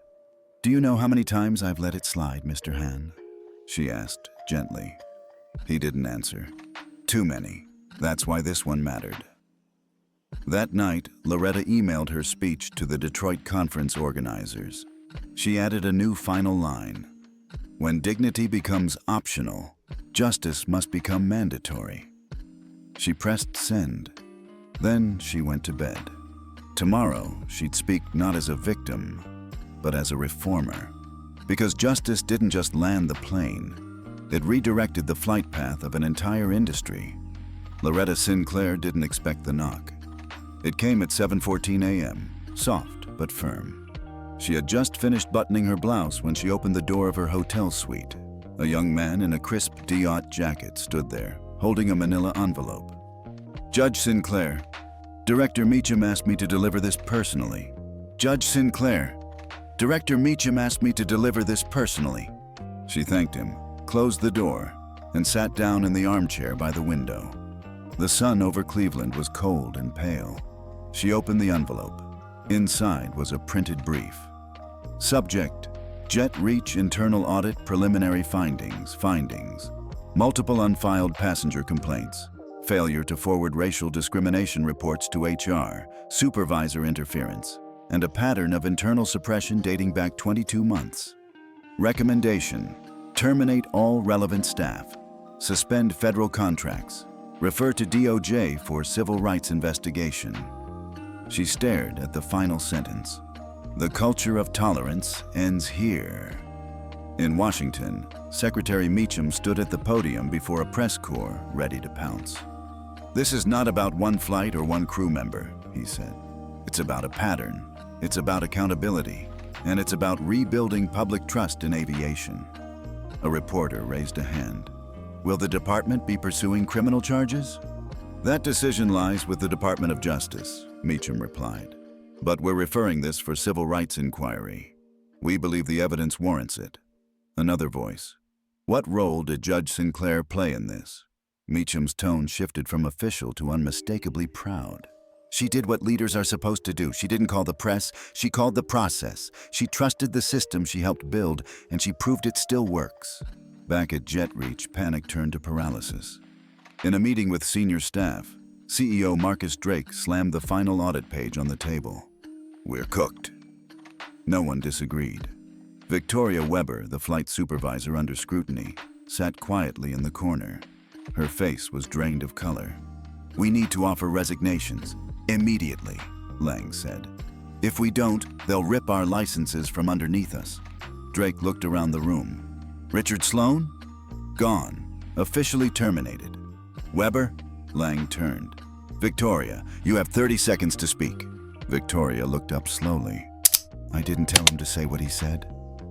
Do you know how many times I've let it slide, Mr. Hahn? She asked, gently. He didn't answer. Too many. That's why this one mattered. That night, Loretta emailed her speech to the Detroit conference organizers. She added a new final line. When dignity becomes optional, justice must become mandatory. She pressed send. Then she went to bed. Tomorrow, she'd speak not as a victim, but as a reformer. Because justice didn't just land the plane. It redirected the flight path of an entire industry. Loretta Sinclair didn't expect the knock. It came at 7:14 a.m., soft but firm. She had just finished buttoning her blouse when she opened the door of her hotel suite. A young man in a crisp Diot jacket stood there, holding a manila envelope. "Judge Sinclair, Director Meacham asked me to deliver this personally. Judge Sinclair, Director Meacham asked me to deliver this personally." She thanked him, closed the door, and sat down in the armchair by the window. The sun over Cleveland was cold and pale. She opened the envelope. Inside was a printed brief. Subject: Jet Reach Internal Audit Preliminary Findings. Multiple unfiled passenger complaints. Failure to forward racial discrimination reports to HR. Supervisor interference. And a pattern of internal suppression dating back 22 months. Recommendation: terminate all relevant staff. Suspend federal contracts. Refer to DOJ for civil rights investigation. She stared at the final sentence. The culture of tolerance ends here. In Washington, Secretary Meacham stood at the podium before a press corps ready to pounce. "This is not about one flight or one crew member," he said. "It's about a pattern. It's about accountability. And it's about rebuilding public trust in aviation." A reporter raised a hand. "Will the department be pursuing criminal charges?" "That decision lies with the Department of Justice," Meacham replied. "But we're referring this for civil rights inquiry. We believe the evidence warrants it." Another voice. "What role did Judge Sinclair play in this?" Meacham's tone shifted from official to unmistakably proud. "She did what leaders are supposed to do. She didn't call the press, she called the process. She trusted the system she helped build, and she proved it still works." Back at Jet Reach, panic turned to paralysis. In a meeting with senior staff, CEO Marcus Drake slammed the final audit page on the table. "We're cooked." No one disagreed. Victoria Weber, the flight supervisor under scrutiny, sat quietly in the corner. Her face was drained of color. "We need to offer resignations. Immediately," Lang said. "If we don't, they'll rip our licenses from underneath us." Drake looked around the room. "Richard Sloan? Gone. Officially terminated. Weber?" Lang turned. "Victoria, you have 30 seconds to speak." Victoria looked up slowly. "I didn't tell him to say what he said."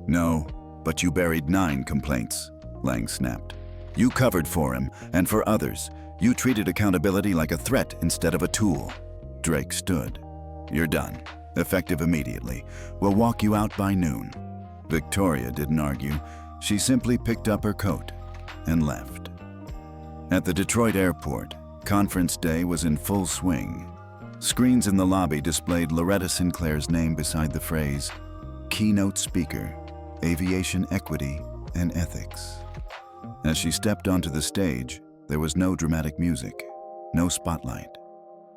"No, but you buried 9 complaints," Lang snapped. "You covered for him, and for others. You treated accountability like a threat instead of a tool." Drake stood. "You're done. Effective immediately. We'll walk you out by noon." Victoria didn't argue. She simply picked up her coat and left. At the Detroit airport, conference day was in full swing. Screens in the lobby displayed Loretta Sinclair's name beside the phrase, "Keynote Speaker, Aviation Equity and Ethics." As she stepped onto the stage, there was no dramatic music, no spotlight,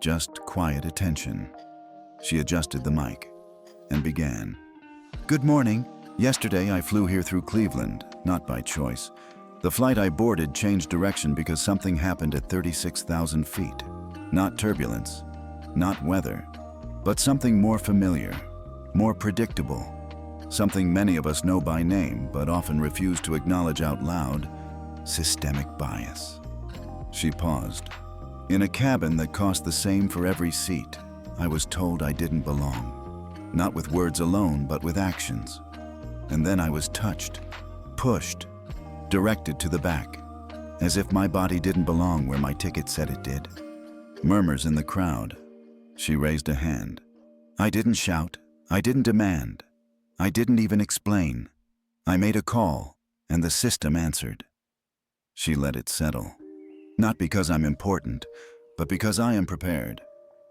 just quiet attention. She adjusted the mic and began. "Good morning. Yesterday I flew here through Cleveland, not by choice. The flight I boarded changed direction because something happened at 36,000 feet. Not turbulence, not weather, but something more familiar, more predictable. Something many of us know by name, but often refuse to acknowledge out loud: systemic bias." She paused. "In a cabin that cost the same for every seat, I was told I didn't belong. Not with words alone, but with actions. And then I was touched, pushed, directed to the back, as if my body didn't belong where my ticket said it did." Murmurs in the crowd. She raised a hand. "I didn't shout. I didn't demand. I didn't even explain. I made a call, and the system answered." She let it settle. "Not because I'm important, but because I am prepared.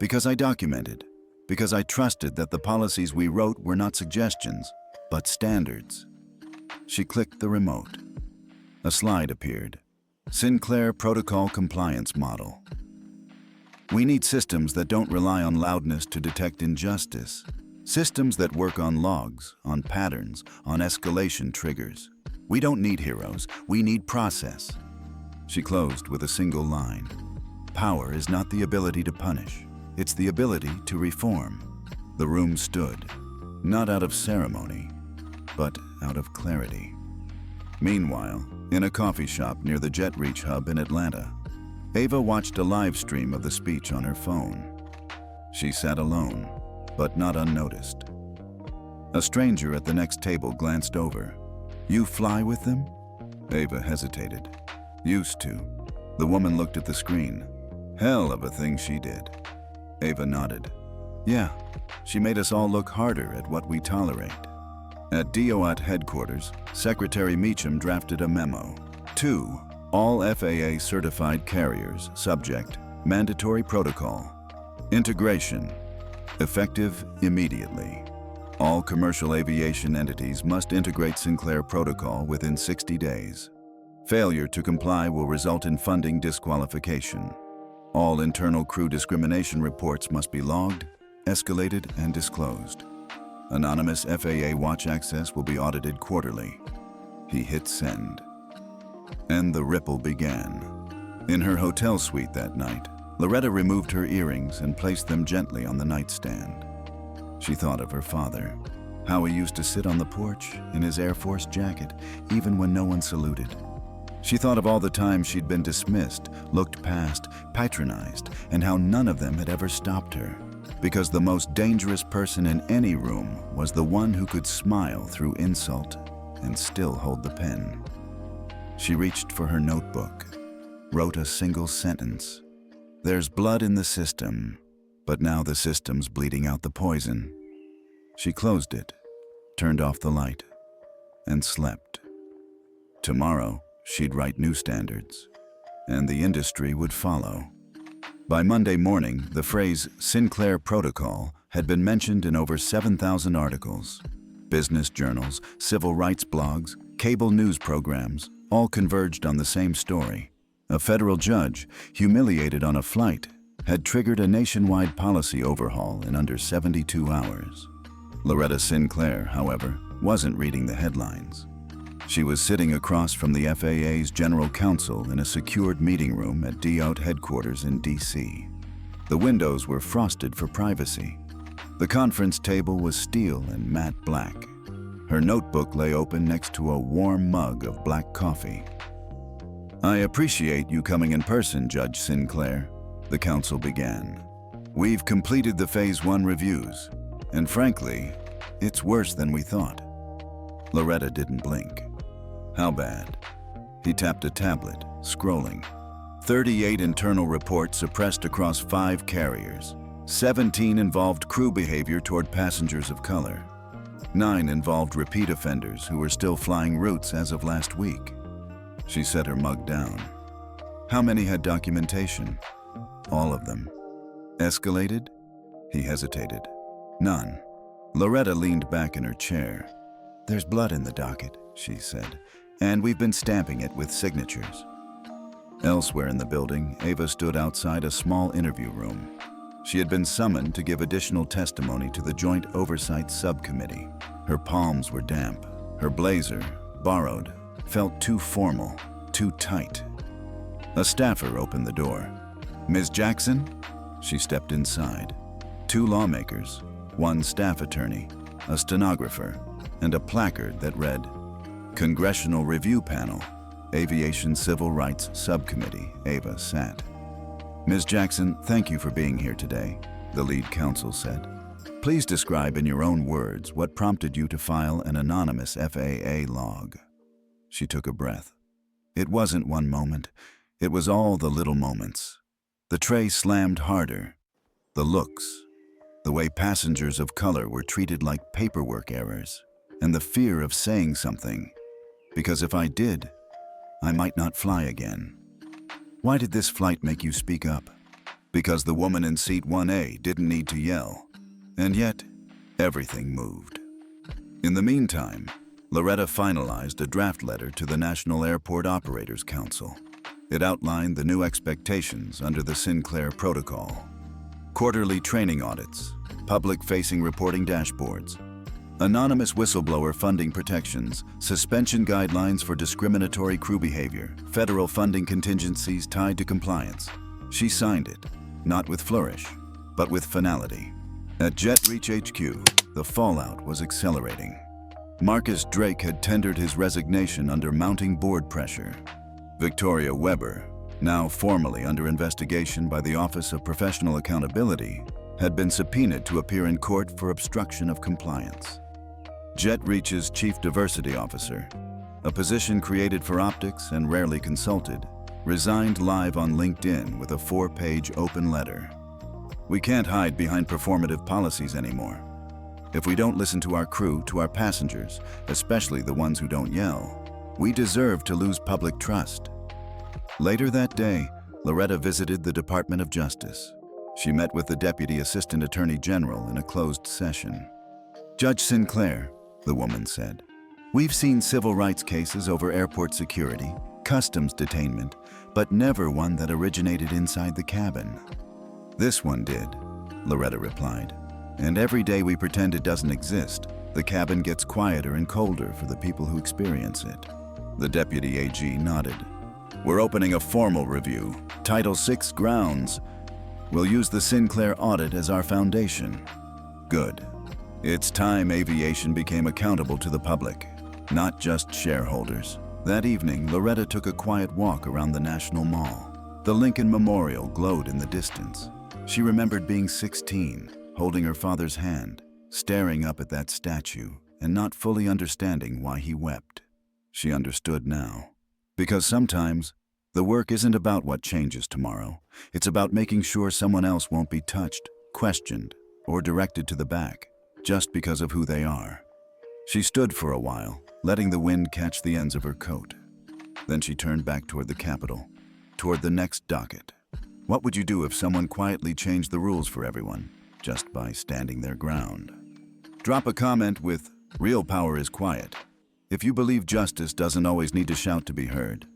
Because I documented. Because I trusted that the policies we wrote were not suggestions, but standards." She clicked the remote. A slide appeared. Sinclair Protocol Compliance Model. "We need systems that don't rely on loudness to detect injustice. Systems that work on logs, on patterns, on escalation triggers. We don't need heroes, we need process." She closed with a single line. "Power is not the ability to punish. It's the ability to reform." The room stood, not out of ceremony, but out of clarity. Meanwhile, in a coffee shop near the Jet Reach hub in Atlanta, Ava watched a live stream of the speech on her phone. She sat alone, but not unnoticed. A stranger at the next table glanced over. "You fly with them?" Ava hesitated. "Used to." The woman looked at the screen. "Hell of a thing she did." Ava nodded. "Yeah, she made us all look harder at what we tolerate." At DOAT headquarters, Secretary Meacham drafted a memo. 2. All FAA certified carriers subject mandatory protocol. Integration. Effective immediately. All commercial aviation entities must integrate Sinclair protocol within 60 days. Failure to comply will result in funding disqualification. All internal crew discrimination reports must be logged, escalated, and disclosed. Anonymous FAA watch access will be audited quarterly. He hit send. And the ripple began. In her hotel suite that night, Loretta removed her earrings and placed them gently on the nightstand. She thought of her father, how he used to sit on the porch in his Air Force jacket, even when no one saluted. She thought of all the times she'd been dismissed, looked past, patronized, and how none of them had ever stopped her. Because the most dangerous person in any room was the one who could smile through insult and still hold the pen. She reached for her notebook, wrote a single sentence. "There's blood in the system, but now the system's bleeding out the poison." She closed it, turned off the light, and slept. Tomorrow, she'd write new standards, and the industry would follow. By Monday morning, the phrase Sinclair Protocol had been mentioned in over 7,000 articles. Business journals, civil rights blogs, cable news programs, all converged on the same story. A federal judge, humiliated on a flight, had triggered a nationwide policy overhaul in under 72 hours. Loretta Sinclair, however, wasn't reading the headlines. She was sitting across from the FAA's General Counsel in a secured meeting room at DOAT headquarters in D.C. The windows were frosted for privacy. The conference table was steel and matte black. Her notebook lay open next to a warm mug of black coffee. "I appreciate you coming in person, Judge Sinclair," the counsel began. "We've completed the Phase 1 reviews, and frankly, it's worse than we thought." Loretta didn't blink. "How bad?" He tapped a tablet, scrolling. 38 internal reports suppressed across 5 carriers. 17 involved crew behavior toward passengers of color. 9 involved repeat offenders who were still flying routes as of last week. She set her mug down. "How many had documentation?" "All of them." "Escalated?" He hesitated. "None." Loretta leaned back in her chair. "There's blood in the docket," she said, "and we've been stamping it with signatures." Elsewhere in the building, Ava stood outside a small interview room. She had been summoned to give additional testimony to the Joint Oversight Subcommittee. Her palms were damp. Her blazer, borrowed, felt too formal, too tight. A staffer opened the door. "Ms. Jackson?" She stepped inside. 2 lawmakers, 1 staff attorney, a stenographer, and a placard that read, "Congressional Review Panel, Aviation Civil Rights Subcommittee." Ava sat. "Ms. Jackson, thank you for being here today," the lead counsel said. "Please describe in your own words what prompted you to file an anonymous FAA log." She took a breath. It wasn't one moment. It was all the little moments. The tray slammed harder. The looks. The way passengers of color were treated like paperwork errors. And the fear of saying something. Because if I did, I might not fly again. "Why did this flight make you speak up?" "Because the woman in seat 1A didn't need to yell." And yet, everything moved. In the meantime, Loretta finalized a draft letter to the National Airport Operators Council. It outlined the new expectations under the Sinclair Protocol. Quarterly training audits, public-facing reporting dashboards, anonymous whistleblower funding protections, suspension guidelines for discriminatory crew behavior, federal funding contingencies tied to compliance. She signed it, not with flourish, but with finality. At Jet Reach HQ, the fallout was accelerating. Marcus Drake had tendered his resignation under mounting board pressure. Victoria Weber, now formally under investigation by the Office of Professional Accountability, had been subpoenaed to appear in court for obstruction of compliance. Jet reaches Chief Diversity Officer, a position created for optics and rarely consulted, resigned live on LinkedIn with a 4-page open letter. We can't hide behind performative policies anymore. If we don't listen to our crew, to our passengers, especially the ones who don't yell, we deserve to lose public trust. Later that day, Loretta visited the Department of Justice. She met with the Deputy Assistant Attorney General in a closed session. "Judge Sinclair," the woman said, "we've seen civil rights cases over airport security, customs detainment, but never one that originated inside the cabin." "This one did," Loretta replied. "And every day we pretend it doesn't exist, the cabin gets quieter and colder for the people who experience it." The Deputy AG nodded. "We're opening a formal review, Title VI grounds. We'll use the Sinclair audit as our foundation." "Good. It's time aviation became accountable to the public, not just shareholders." That evening, Loretta took a quiet walk around the National Mall. The Lincoln Memorial glowed in the distance. She remembered being 16, holding her father's hand, staring up at that statue, and not fully understanding why he wept. She understood now. Because sometimes, the work isn't about what changes tomorrow. It's about making sure someone else won't be touched, questioned, or directed to the back, just because of who they are. She stood for a while, letting the wind catch the ends of her coat. Then she turned back toward the Capitol, toward the next docket. What would you do if someone quietly changed the rules for everyone, just by standing their ground? Drop a comment with, "Real power is quiet." If you believe justice doesn't always need to shout to be heard,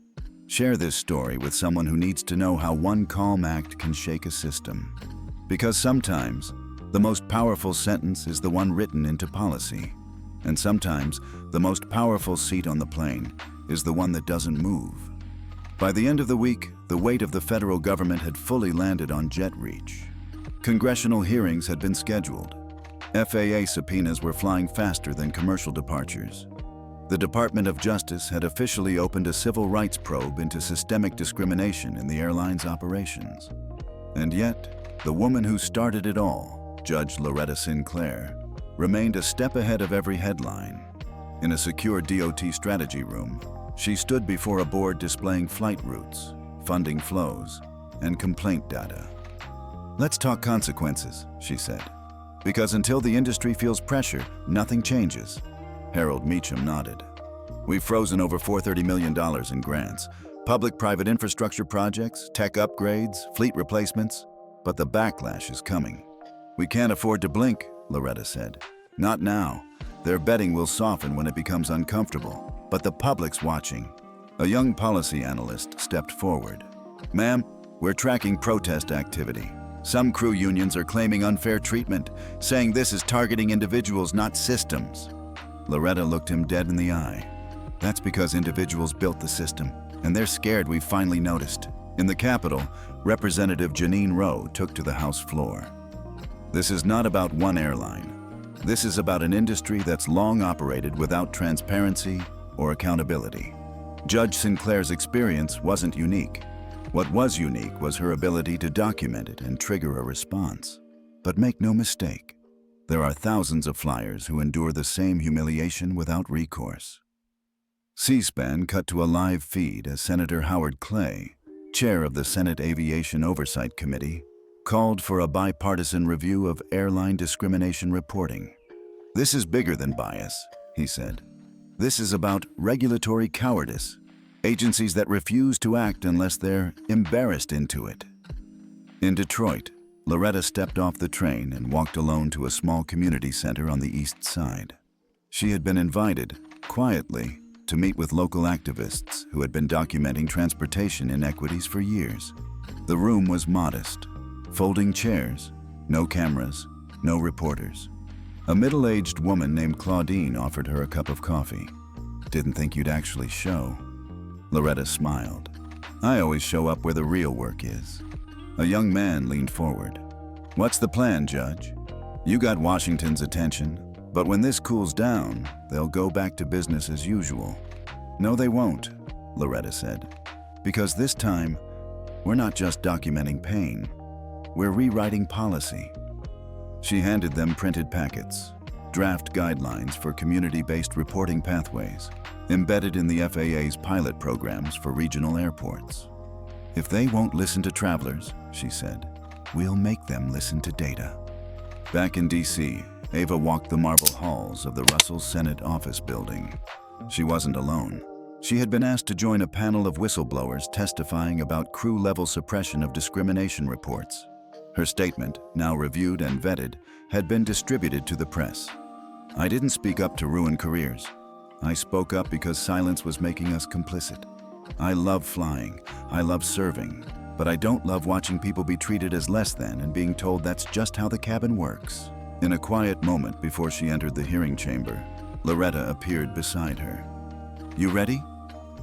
share this story with someone who needs to know how one calm act can shake a system. Because sometimes, the most powerful sentence is the one written into policy. And sometimes, the most powerful seat on the plane is the one that doesn't move. By the end of the week, the weight of the federal government had fully landed on Jet Reach. Congressional hearings had been scheduled. FAA subpoenas were flying faster than commercial departures. The Department of Justice had officially opened a civil rights probe into systemic discrimination in the airline's operations. And yet, the woman who started it all, Judge Loretta Sinclair, remained a step ahead of every headline. In a secure DOT strategy room, she stood before a board displaying flight routes, funding flows, and complaint data. "Let's talk consequences," she said. "Because until the industry feels pressure, nothing changes." Harold Meacham nodded. "We've frozen over $430 million in grants, public-private infrastructure projects, tech upgrades, fleet replacements, but the backlash is coming." "We can't afford to blink," Loretta said. "Not now. They're betting we'll soften when it becomes uncomfortable, but the public's watching." A young policy analyst stepped forward. "Ma'am, we're tracking protest activity. Some crew unions are claiming unfair treatment, saying this is targeting individuals, not systems." Loretta looked him dead in the eye. "That's because individuals built the system, and they're scared we've finally noticed." In the Capitol, Representative Jeanine Rowe took to the House floor. "This is not about one airline. This is about an industry that's long operated without transparency or accountability. Judge Sinclair's experience wasn't unique. What was unique was her ability to document it and trigger a response. But make no mistake, there are thousands of flyers who endure the same humiliation without recourse." C-SPAN cut to a live feed as Senator Howard Clay, chair of the Senate Aviation Oversight Committee, called for a bipartisan review of airline discrimination reporting. "This is bigger than bias," he said. "This is about regulatory cowardice, agencies that refuse to act unless they're embarrassed into it." In Detroit, Loretta stepped off the train and walked alone to a small community center on the east side. She had been invited, quietly, to meet with local activists who had been documenting transportation inequities for years. The room was modest. Folding chairs, no cameras, no reporters. A middle-aged woman named Claudine offered her a cup of coffee. "Didn't think you'd actually show." Loretta smiled. "I always show up where the real work is." A young man leaned forward. "What's the plan, Judge? You got Washington's attention, but when this cools down, they'll go back to business as usual." "No, they won't," Loretta said. "Because this time, we're not just documenting pain. We're rewriting policy." She handed them printed packets. draft guidelines for community-based reporting pathways, embedded in the FAA's pilot programs for regional airports. "If they won't listen to travelers," she said, "we'll make them listen to data." Back in D.C., Ava walked the marble halls of the Russell Senate office building. She wasn't alone. She had been asked to join a panel of whistleblowers testifying about crew-level suppression of discrimination reports. Her statement, now reviewed and vetted, had been distributed to the press. "I didn't speak up to ruin careers. I spoke up because silence was making us complicit. I love flying, I love serving, but I don't love watching people be treated as less than and being told that's just how the cabin works." In a quiet moment before she entered the hearing chamber, Loretta appeared beside her. "You ready?"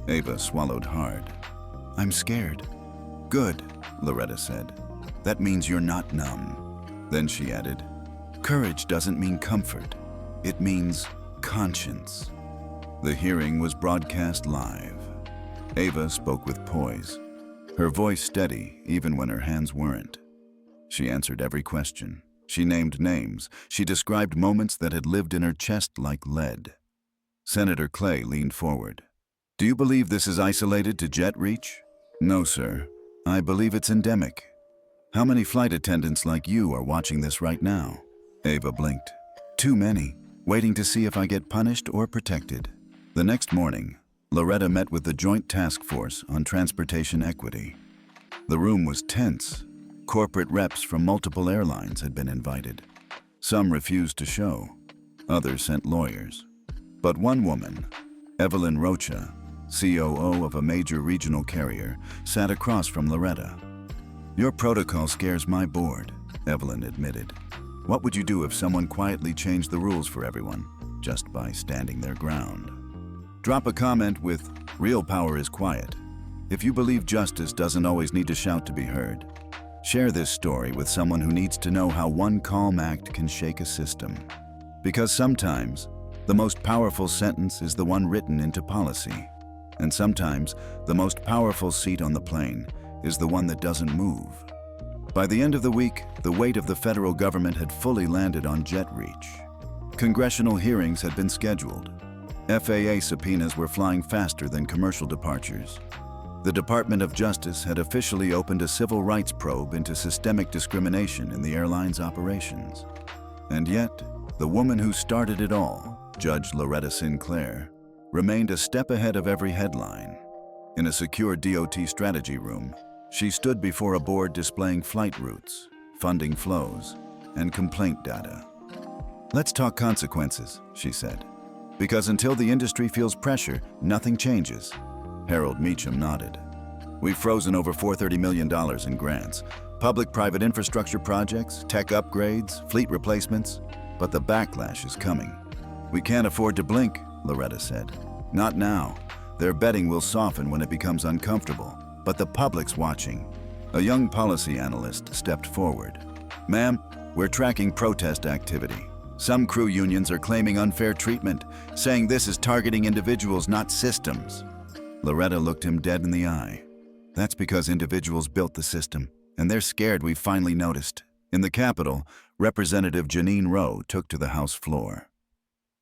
Ava swallowed hard. "I'm scared." "Good," Loretta said. "That means you're not numb." Then she added, "Courage doesn't mean comfort. It means conscience." The hearing was broadcast live. Ava spoke with poise, her voice steady even when her hands weren't. She answered every question. She named names. She described moments that had lived in her chest like lead. Senator Clay leaned forward. "Do you believe this is isolated to jet reach?" "No, sir. I believe it's endemic. How many flight attendants like you are watching this right now?" Ava blinked. "Too many, waiting to see if I get punished or protected." The next morning, Loretta met with the Joint Task Force on Transportation Equity. The room was tense. Corporate reps from multiple airlines had been invited. Some refused to show. Others sent lawyers. But one woman, Evelyn Rocha, COO of a major regional carrier, sat across from Loretta. "Your protocol scares my board," Evelyn admitted. "What would you do if someone quietly changed the rules for everyone, just by standing their ground?" Drop a comment with, "Real power is quiet." If you believe justice doesn't always need to shout to be heard, share this story with someone who needs to know how one calm act can shake a system. Because sometimes, the most powerful sentence is the one written into policy. And sometimes, the most powerful seat on the plane is the one that doesn't move. By the end of the week, the weight of the federal government had fully landed on jet reach. Congressional hearings had been scheduled. FAA subpoenas were flying faster than commercial departures. The Department of Justice had officially opened a civil rights probe into systemic discrimination in the airline's operations. And yet, the woman who started it all, Judge Loretta Sinclair, remained a step ahead of every headline. In a secure DOT strategy room, she stood before a board displaying flight routes, funding flows, and complaint data. "Let's talk consequences," she said. "Because until the industry feels pressure, nothing changes." Harold Meacham nodded. "We've frozen over $430 million in grants, public-private infrastructure projects, tech upgrades, fleet replacements, but the backlash is coming." "We can't afford to blink," Loretta said. "Not now. Their betting will soften when it becomes uncomfortable, but the public's watching." A young policy analyst stepped forward. "Ma'am, we're tracking protest activity. Some crew unions are claiming unfair treatment, saying this is targeting individuals, not systems." Loretta looked him dead in the eye. "That's because individuals built the system, and they're scared we've finally noticed." In the Capitol, Representative Jeanine Rowe took to the House floor.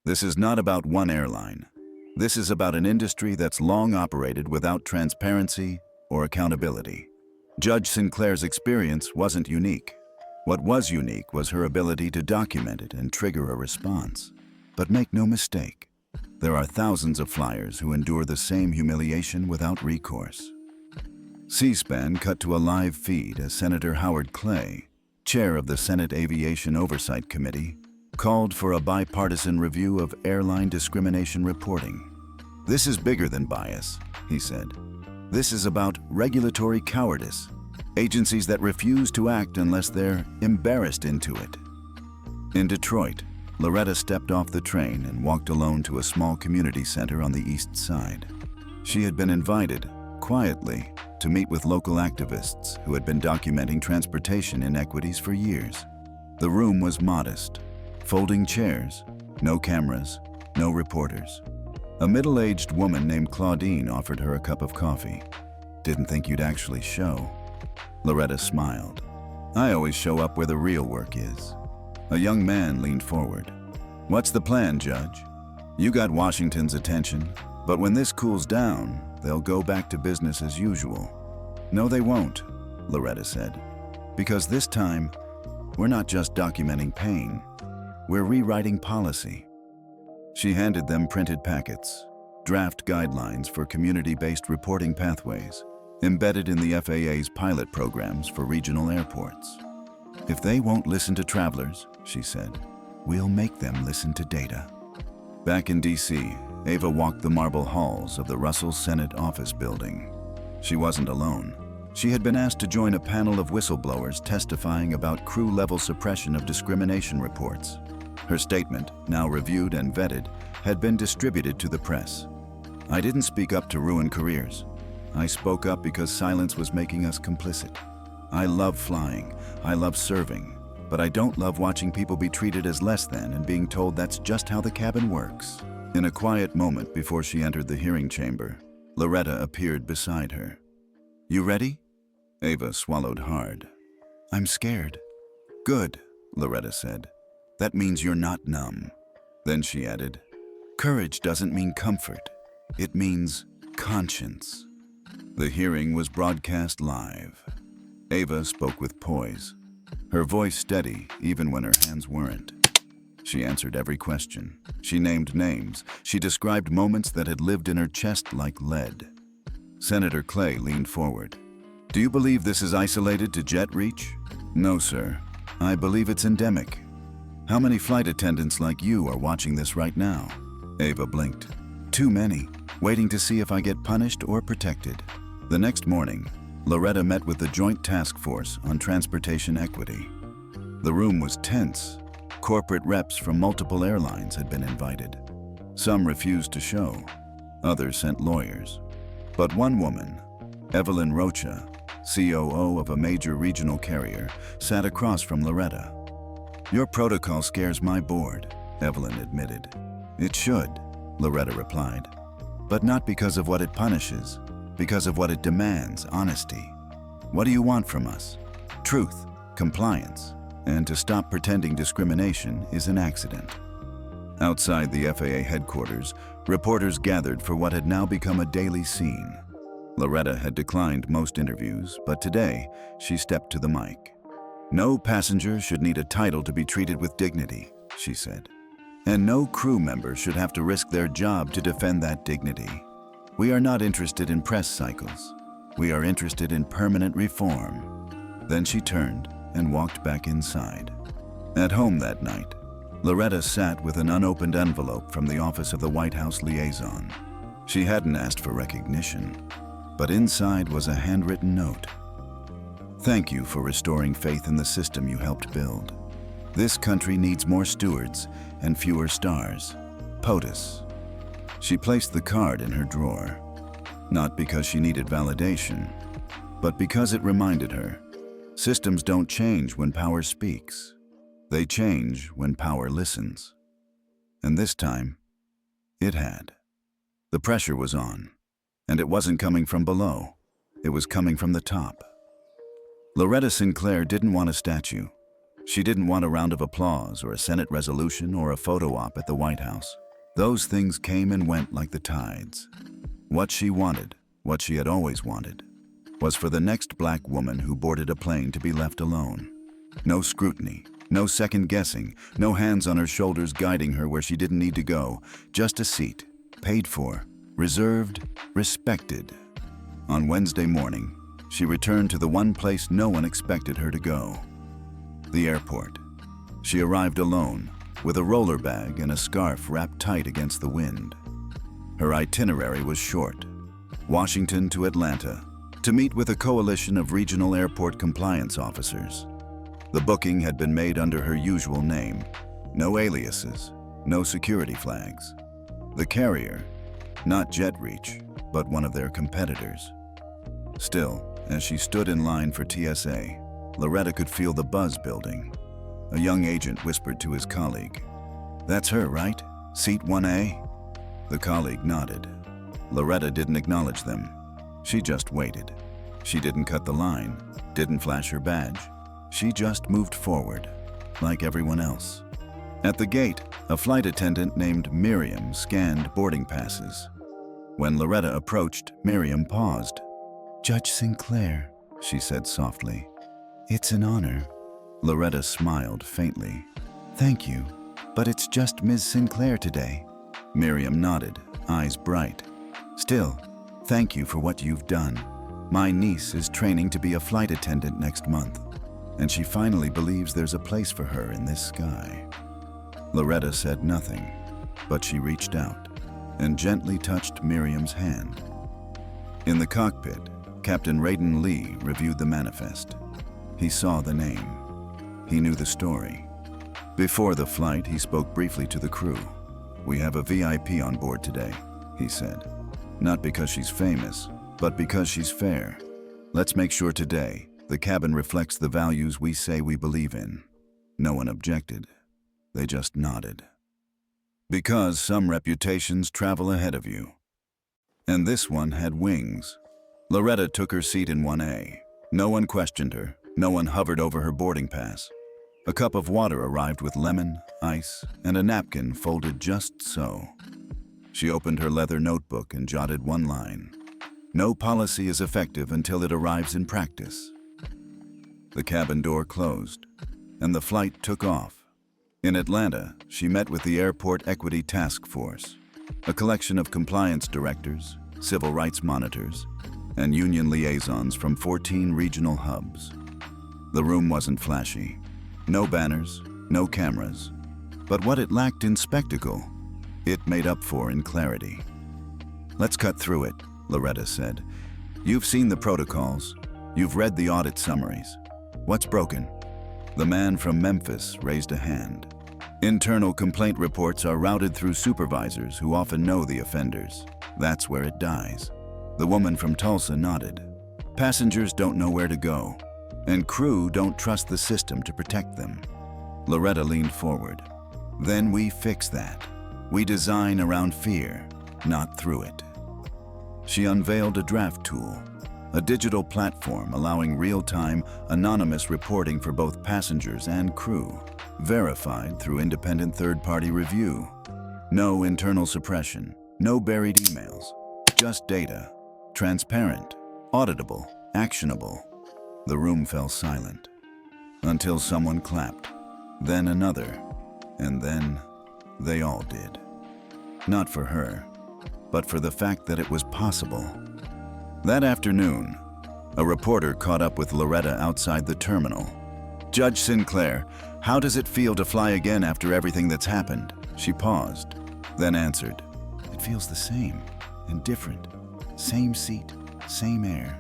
"This is not about one airline. This is about an industry that's long operated without transparency or accountability." Judge Sinclair's experience wasn't unique. What was unique was her ability to document it and trigger a response. But make no mistake, there are thousands of flyers who endure the same humiliation without recourse. C-SPAN cut to a live feed as Senator Howard Clay, chair of the Senate Aviation Oversight Committee, called for a bipartisan review of airline discrimination reporting. "This is bigger than bias," he said. "This is about regulatory cowardice, agencies that refuse to act unless they're embarrassed into it." In Detroit, Loretta stepped off the train and walked alone to a small community center on the east side. She had been invited, quietly, to meet with local activists who had been documenting transportation inequities for years. The room was modest. Folding chairs, no cameras, no reporters. A middle-aged woman named Claudine offered her a cup of coffee. "Didn't think you'd actually show." Loretta smiled. "I always show up where the real work is." A young man leaned forward. What's the plan, Judge? You got Washington's attention, but when this cools down, they'll go back to business as usual. No, they won't, Loretta said. Because this time, we're not just documenting pain, we're rewriting policy. She handed them printed packets, draft guidelines for community-based reporting pathways, embedded in the FAA's pilot programs for regional airports. If they won't listen to travelers, she said, we'll make them listen to data. Back in D.C., Ava walked the marble halls of the Russell Senate office building. She wasn't alone. She had been asked to join a panel of whistleblowers testifying about crew-level suppression of discrimination reports. Her statement, now reviewed and vetted, had been distributed to the press. I didn't speak up to ruin careers. I spoke up because silence was making us complicit. I love flying, I love serving, but I don't love watching people be treated as less than and being told that's just how the cabin works. In a quiet moment before she entered the hearing chamber, Loretta appeared beside her. You ready? Ava swallowed hard. I'm scared. Good, Loretta said. That means you're not numb. Then she added, courage doesn't mean comfort. It means conscience. The hearing was broadcast live. Ava spoke with poise, her voice steady even when her hands weren't. She answered every question. She named names. She described moments that had lived in her chest like lead. Senator Clay leaned forward. Do you believe this is isolated to jet reach? No, sir. I believe it's endemic. How many flight attendants like you are watching this right now? Ava blinked. Too many, waiting to see if I get punished or protected. The next morning, Loretta met with the Joint Task Force on Transportation Equity. The room was tense. Corporate reps from multiple airlines had been invited. Some refused to show. Others sent lawyers. But one woman, Evelyn Rocha, COO of a major regional carrier, sat across from Loretta. Your protocol scares my board, Evelyn admitted. It should, Loretta replied. But not because of what it punishes, because of what it demands, honesty. What do you want from us? Truth, compliance, and to stop pretending discrimination is an accident. Outside the FAA headquarters, reporters gathered for what had now become a daily scene. Loretta had declined most interviews, but today she stepped to the mic. No passenger should need a title to be treated with dignity, she said. And no crew member should have to risk their job to defend that dignity. We are not interested in press cycles. We are interested in permanent reform. Then she turned and walked back inside. At home that night, Loretta sat with an unopened envelope from the office of the White House liaison. She hadn't asked for recognition, but inside was a handwritten note. Thank you for restoring faith in the system you helped build. This country needs more stewards and fewer stars. POTUS. She placed the card in her drawer, not because she needed validation, but because it reminded her, systems don't change when power speaks. They change when power listens. And this time, it had. The pressure was on, and it wasn't coming from below. It was coming from the top. Loretta Sinclair didn't want a statue. She didn't want a round of applause or a Senate resolution or a photo op at the White House. Those things came and went like the tides. What she wanted, what she had always wanted, was for the next black woman who boarded a plane to be left alone. No scrutiny, no second guessing, no hands on her shoulders guiding her where she didn't need to go, just a seat, paid for, reserved, respected. On Wednesday morning, she returned to the one place no one expected her to go, the airport. She arrived alone, with a roller bag and a scarf wrapped tight against the wind. Her itinerary was short: Washington to Atlanta, to meet with a coalition of regional airport compliance officers. The booking had been made under her usual name, no aliases, no security flags. The carrier, not JetReach, but one of their competitors. Still, as she stood in line for TSA, Loretta could feel the buzz building. A young agent whispered to his colleague, "That's her, right? Seat 1A?" The colleague nodded. Loretta didn't acknowledge them. She just waited. She didn't cut the line, didn't flash her badge. She just moved forward, like everyone else. At the gate, a flight attendant named Miriam scanned boarding passes. When Loretta approached, Miriam paused. "Judge Sinclair," she said softly. "It's an honor." Loretta smiled faintly. "Thank you, but it's just Ms. Sinclair today." Miriam nodded, eyes bright. "Still, thank you for what you've done. My niece is training to be a flight attendant next month, and she finally believes there's a place for her in this sky." Loretta said nothing, but she reached out and gently touched Miriam's hand. In the cockpit, Captain Raiden Lee reviewed the manifest. He saw the name. He knew the story. Before the flight, he spoke briefly to the crew. "We have a VIP on board today," he said. "Not because she's famous, but because she's fair. Let's make sure today the cabin reflects the values we say we believe in." No one objected. They just nodded. Because some reputations travel ahead of you. And this one had wings. Loretta took her seat in 1A. No one questioned her. No one hovered over her boarding pass. A cup of water arrived with lemon, ice, and a napkin folded just so. She opened her leather notebook and jotted one line. "No policy is effective until it arrives in practice." The cabin door closed, and the flight took off. In Atlanta, she met with the Airport Equity Task Force, a collection of compliance directors, civil rights monitors, and union liaisons from 14 regional hubs. The room wasn't flashy. No banners, no cameras. But what it lacked in spectacle, it made up for in clarity. "Let's cut through it," Loretta said. "You've seen the protocols. You've read the audit summaries. What's broken?" The man from Memphis raised a hand. "Internal complaint reports are routed through supervisors who often know the offenders. That's where it dies." The woman from Tulsa nodded. "Passengers don't know where to go, and crew don't trust the system to protect them." Loretta leaned forward. "Then we fix that. We design around fear, not through it." She unveiled a draft tool, a digital platform allowing real-time, anonymous reporting for both passengers and crew, verified through independent third-party review. No internal suppression, no buried emails, just data, transparent, auditable, actionable. The room fell silent, until someone clapped, then another, and then they all did. Not for her, but for the fact that it was possible. That afternoon, a reporter caught up with Loretta outside the terminal. "Judge Sinclair, how does it feel to fly again after everything that's happened?" She paused, then answered, "It feels the same and different. Same seat, same air.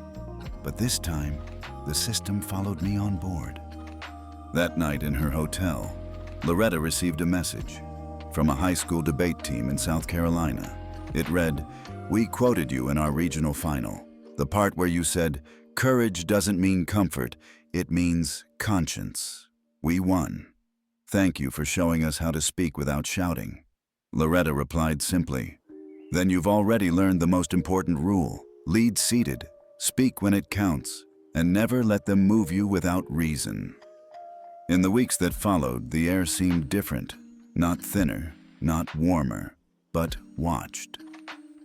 But this time, the system followed me on board." That night in her hotel, Loretta received a message from a high school debate team in South Carolina. It read, "We quoted you in our regional final. The part where you said, 'Courage doesn't mean comfort, it means conscience.' We won. Thank you for showing us how to speak without shouting." Loretta replied simply, "Then you've already learned the most important rule. Lead seated, speak when it counts, and never let them move you without reason." In the weeks that followed, the air seemed different. Not thinner, not warmer, but watched.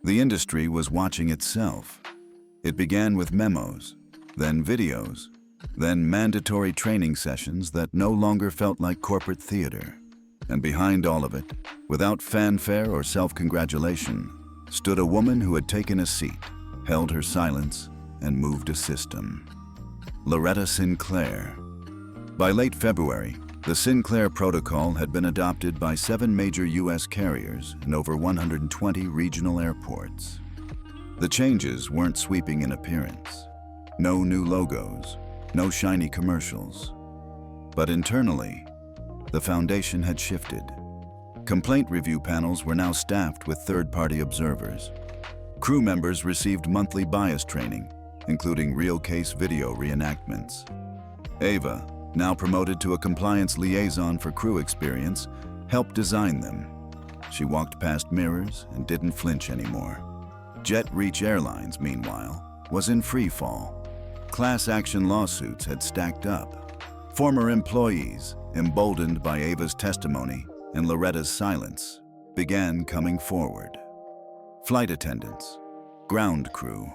The industry was watching itself. It began with memos, then videos, then mandatory training sessions that no longer felt like corporate theater. And behind all of it, without fanfare or self-congratulation, stood a woman who had taken a seat, held her silence, and moved a system. Loretta Sinclair. By late February, the Sinclair Protocol had been adopted by 7 major U.S. carriers and over 120 regional airports. The changes weren't sweeping in appearance. No new logos, no shiny commercials. But internally, the foundation had shifted. Complaint review panels were now staffed with third-party observers. Crew members received monthly bias training, including real-case video reenactments. Ava, now promoted to a compliance liaison for crew experience, helped design them. She walked past mirrors and didn't flinch anymore. Jet Reach Airlines, meanwhile, was in free fall. Class action lawsuits had stacked up. Former employees, emboldened by Ava's testimony and Loretta's silence began coming forward. Flight attendants, ground crew,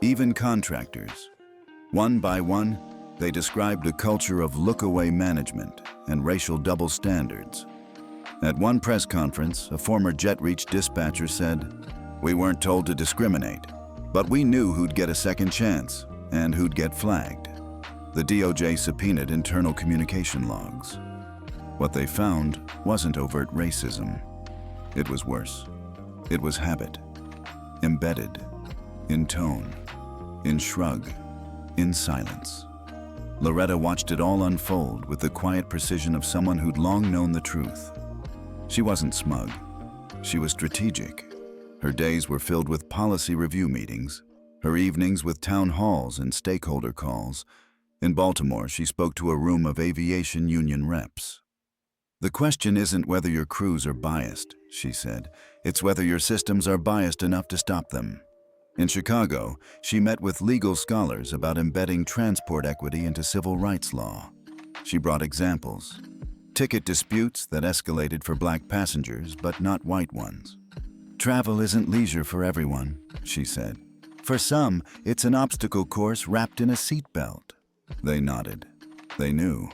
even contractors. One by one, they described a culture of look-away management and racial double standards. At one press conference, a former Jet Reach dispatcher said, "We weren't told to discriminate, but we knew who'd get a second chance and who'd get flagged." The DOJ subpoenaed internal communication logs. What they found wasn't overt racism. It was worse. It was habit, embedded, in tone, in shrug, in silence. Loretta watched it all unfold with the quiet precision of someone who'd long known the truth. She wasn't smug. She was strategic. Her days were filled with policy review meetings, her evenings with town halls and stakeholder calls. In Baltimore, she spoke to a room of aviation union reps. "The question isn't whether your crews are biased," she said. "It's whether your systems are biased enough to stop them." In Chicago, she met with legal scholars about embedding transport equity into civil rights law. She brought examples. Ticket disputes that escalated for black passengers, but not white ones. "Travel isn't leisure for everyone," she said. "For some, it's an obstacle course wrapped in a seatbelt." They nodded. They knew.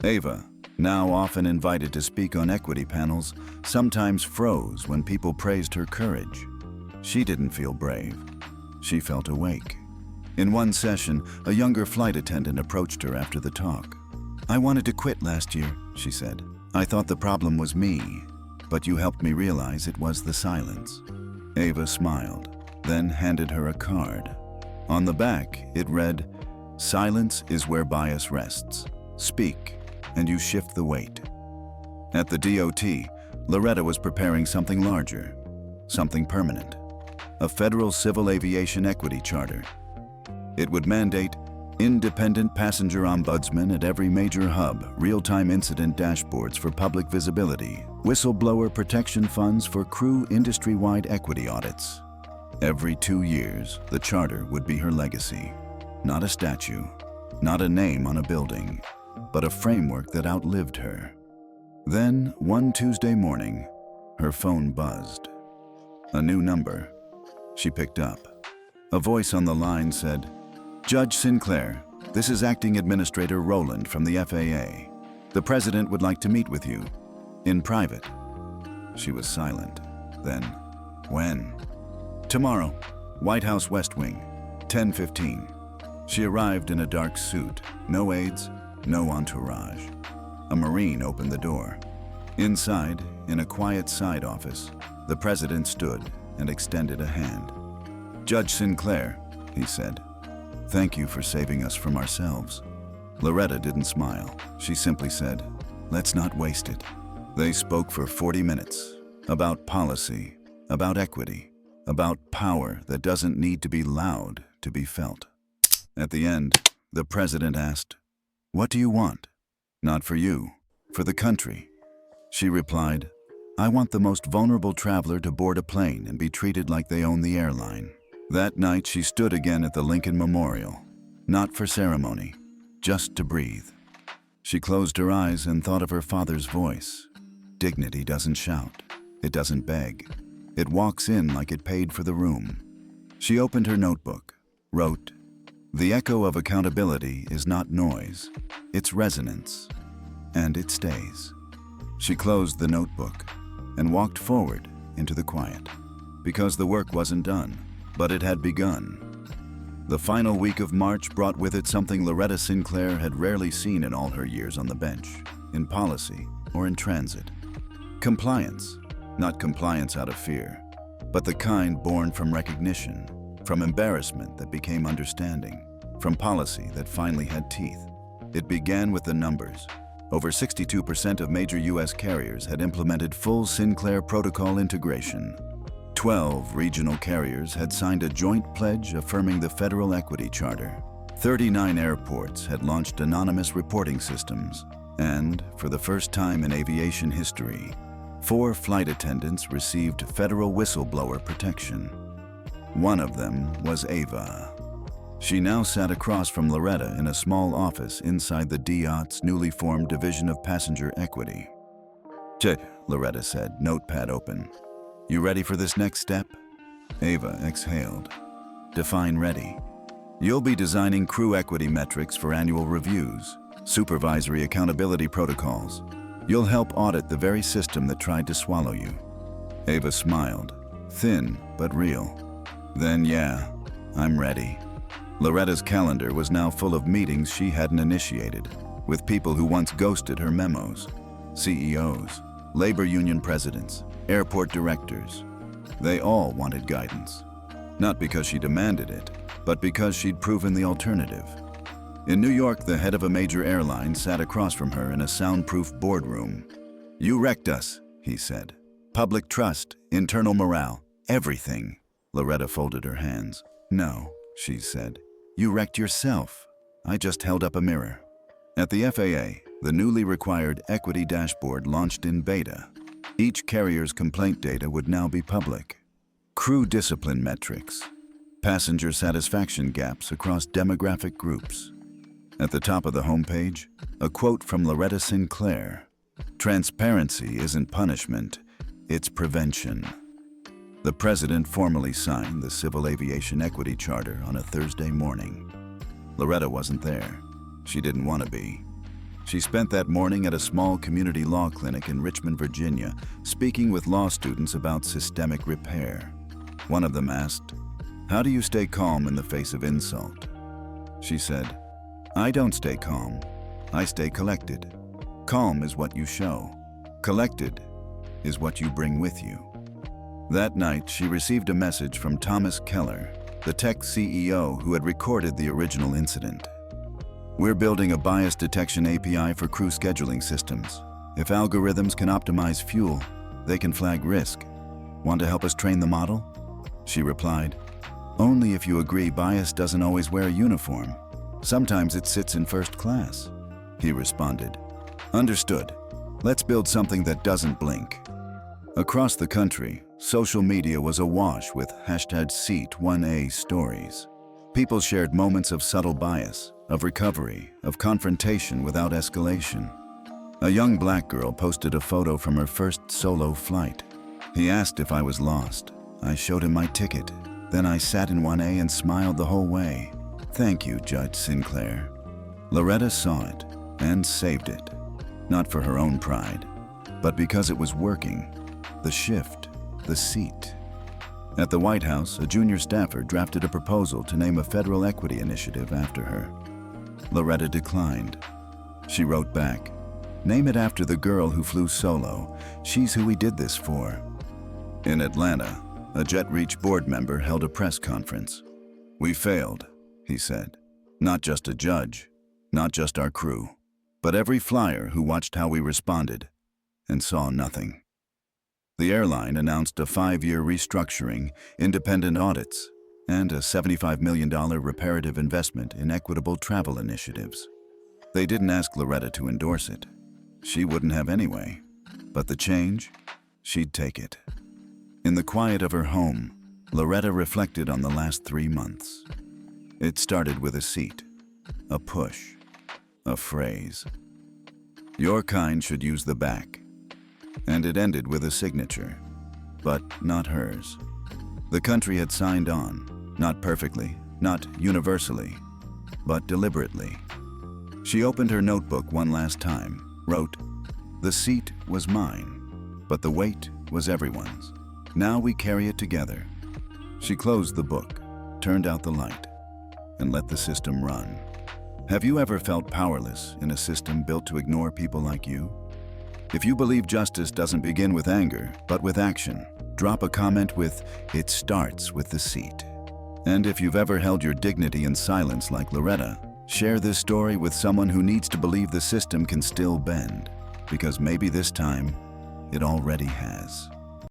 Ava, now often invited to speak on equity panels, sometimes froze when people praised her courage. She didn't feel brave. She felt awake. In one session, a younger flight attendant approached her after the talk. "I wanted to quit last year," she said. "I thought the problem was me, but you helped me realize it was the silence." Ava smiled, then handed her a card. On the back, it read, "Silence is where bias rests. Speak, and you shift the weight." At the DOT, Loretta was preparing something larger, something permanent. A federal civil aviation equity charter. It would mandate independent passenger ombudsman at every major hub, real-time incident dashboards for public visibility, whistleblower protection funds for crew industry-wide equity audits. Every 2 years, the charter would be her legacy. Not a statue, not a name on a building, but a framework that outlived her. Then, one Tuesday morning, her phone buzzed. A new number. She picked up. A voice on the line said, "Judge Sinclair, this is Acting Administrator Rowland from the FAA. The President would like to meet with you, in private." She was silent. Then, "When?" "Tomorrow, White House West Wing, 10:15. She arrived in a dark suit, no aides, no entourage. A Marine opened the door. Inside, in a quiet side office, the President stood and extended a hand. "Judge Sinclair," he said, "thank you for saving us from ourselves." Loretta didn't smile. She simply said, "Let's not waste it." They spoke for 40 minutes, about policy, about equity, about power that doesn't need to be loud to be felt. At the end, the President asked, "What do you want?" "Not for you, for the country." She replied, "I want the most vulnerable traveler to board a plane and be treated like they own the airline." That night, she stood again at the Lincoln Memorial, not for ceremony, just to breathe. She closed her eyes and thought of her father's voice. Dignity doesn't shout. It doesn't beg. It walks in like it paid for the room. She opened her notebook, wrote, "The echo of accountability is not noise, it's resonance, and it stays." She closed the notebook and walked forward into the quiet, because the work wasn't done, but it had begun. The final week of March brought with it something Loretta Sinclair had rarely seen in all her years on the bench, in policy or in transit. Compliance, not compliance out of fear, but the kind born from recognition, from embarrassment that became understanding, from policy that finally had teeth. It began with the numbers. Over 62% of major U.S. carriers had implemented full Sinclair protocol integration. 12 regional carriers had signed a joint pledge affirming the federal equity charter. 39 airports had launched anonymous reporting systems. And, for the first time in aviation history, 4 flight attendants received federal whistleblower protection. One of them was Ava. She now sat across from Loretta in a small office inside the DOT's newly formed Division of Passenger Equity. Ch, Loretta said, notepad open. You ready for this next step? Ava exhaled. Define ready. You'll be designing crew equity metrics for annual reviews, supervisory accountability protocols. You'll help audit the very system that tried to swallow you. Ava smiled, thin but real. Then yeah, I'm ready. Loretta's calendar was now full of meetings she hadn't initiated, with people who once ghosted her memos. CEOs, labor union presidents, airport directors. They all wanted guidance. Not because she demanded it, but because she'd proven the alternative. In New York, the head of a major airline sat across from her in a soundproof boardroom. You wrecked us, he said. Public trust, internal morale, everything. Loretta folded her hands. No, she said. You wrecked yourself. I just held up a mirror. At the FAA, the newly required equity dashboard launched in beta. Each carrier's complaint data would now be public. Crew discipline metrics, passenger satisfaction gaps across demographic groups. At the top of the homepage, a quote from Loretta Sinclair. Transparency isn't punishment, it's prevention. The president formally signed the Civil Aviation Equity Charter on a Thursday morning. Loretta wasn't there. She didn't want to be. She spent that morning at a small community law clinic in Richmond, Virginia, speaking with law students about systemic repair. One of them asked, "How do you stay calm in the face of insult?" She said, "I don't stay calm. I stay collected. Calm is what you show. Collected is what you bring with you." That night, she received a message from Thomas Keller, the tech CEO who had recorded the original incident. We're building a bias detection API for crew scheduling systems. If algorithms can optimize fuel, they can flag risk. Want to help us train the model? She replied, only if you agree bias doesn't always wear a uniform. Sometimes it sits in first class. He responded, understood. Let's build something that doesn't blink. Across the country, social media was awash with #Seat1A stories. People shared moments of subtle bias, of recovery, of confrontation without escalation. A young black girl posted a photo from her first solo flight. He asked if I was lost. I showed him my ticket. Then I sat in 1A and smiled the whole way. Thank you, Judge Sinclair. Loretta saw it and saved it. Not for her own pride, but because it was working. The shift, the seat. At the White House, a junior staffer drafted a proposal to name a federal equity initiative after her. Loretta declined. She wrote back, name it after the girl who flew solo. She's who we did this for. In Atlanta, a JetReach board member held a press conference. We failed, he said. Not just a judge, not just our crew, but every flyer who watched how we responded and saw nothing. The airline announced a 5-year restructuring, independent audits, and a $75 million reparative investment in equitable travel initiatives. They didn't ask Loretta to endorse it. She wouldn't have anyway. But the change, she'd take it. In the quiet of her home, Loretta reflected on the last 3 months. It started with a seat, a push, a phrase. Your kind should use the back. And it ended with a signature, but not hers. The country had signed on, not perfectly, not universally, but deliberately. She opened her notebook one last time, wrote, the seat was mine, but the weight was everyone's. Now we carry it together. She closed the book, turned out the light, and let the system run. Have you ever felt powerless in a system built to ignore people like you? If you believe justice doesn't begin with anger, but with action, drop a comment with, it starts with the seat. And if you've ever held your dignity in silence like Loretta, share this story with someone who needs to believe the system can still bend, because maybe this time, it already has.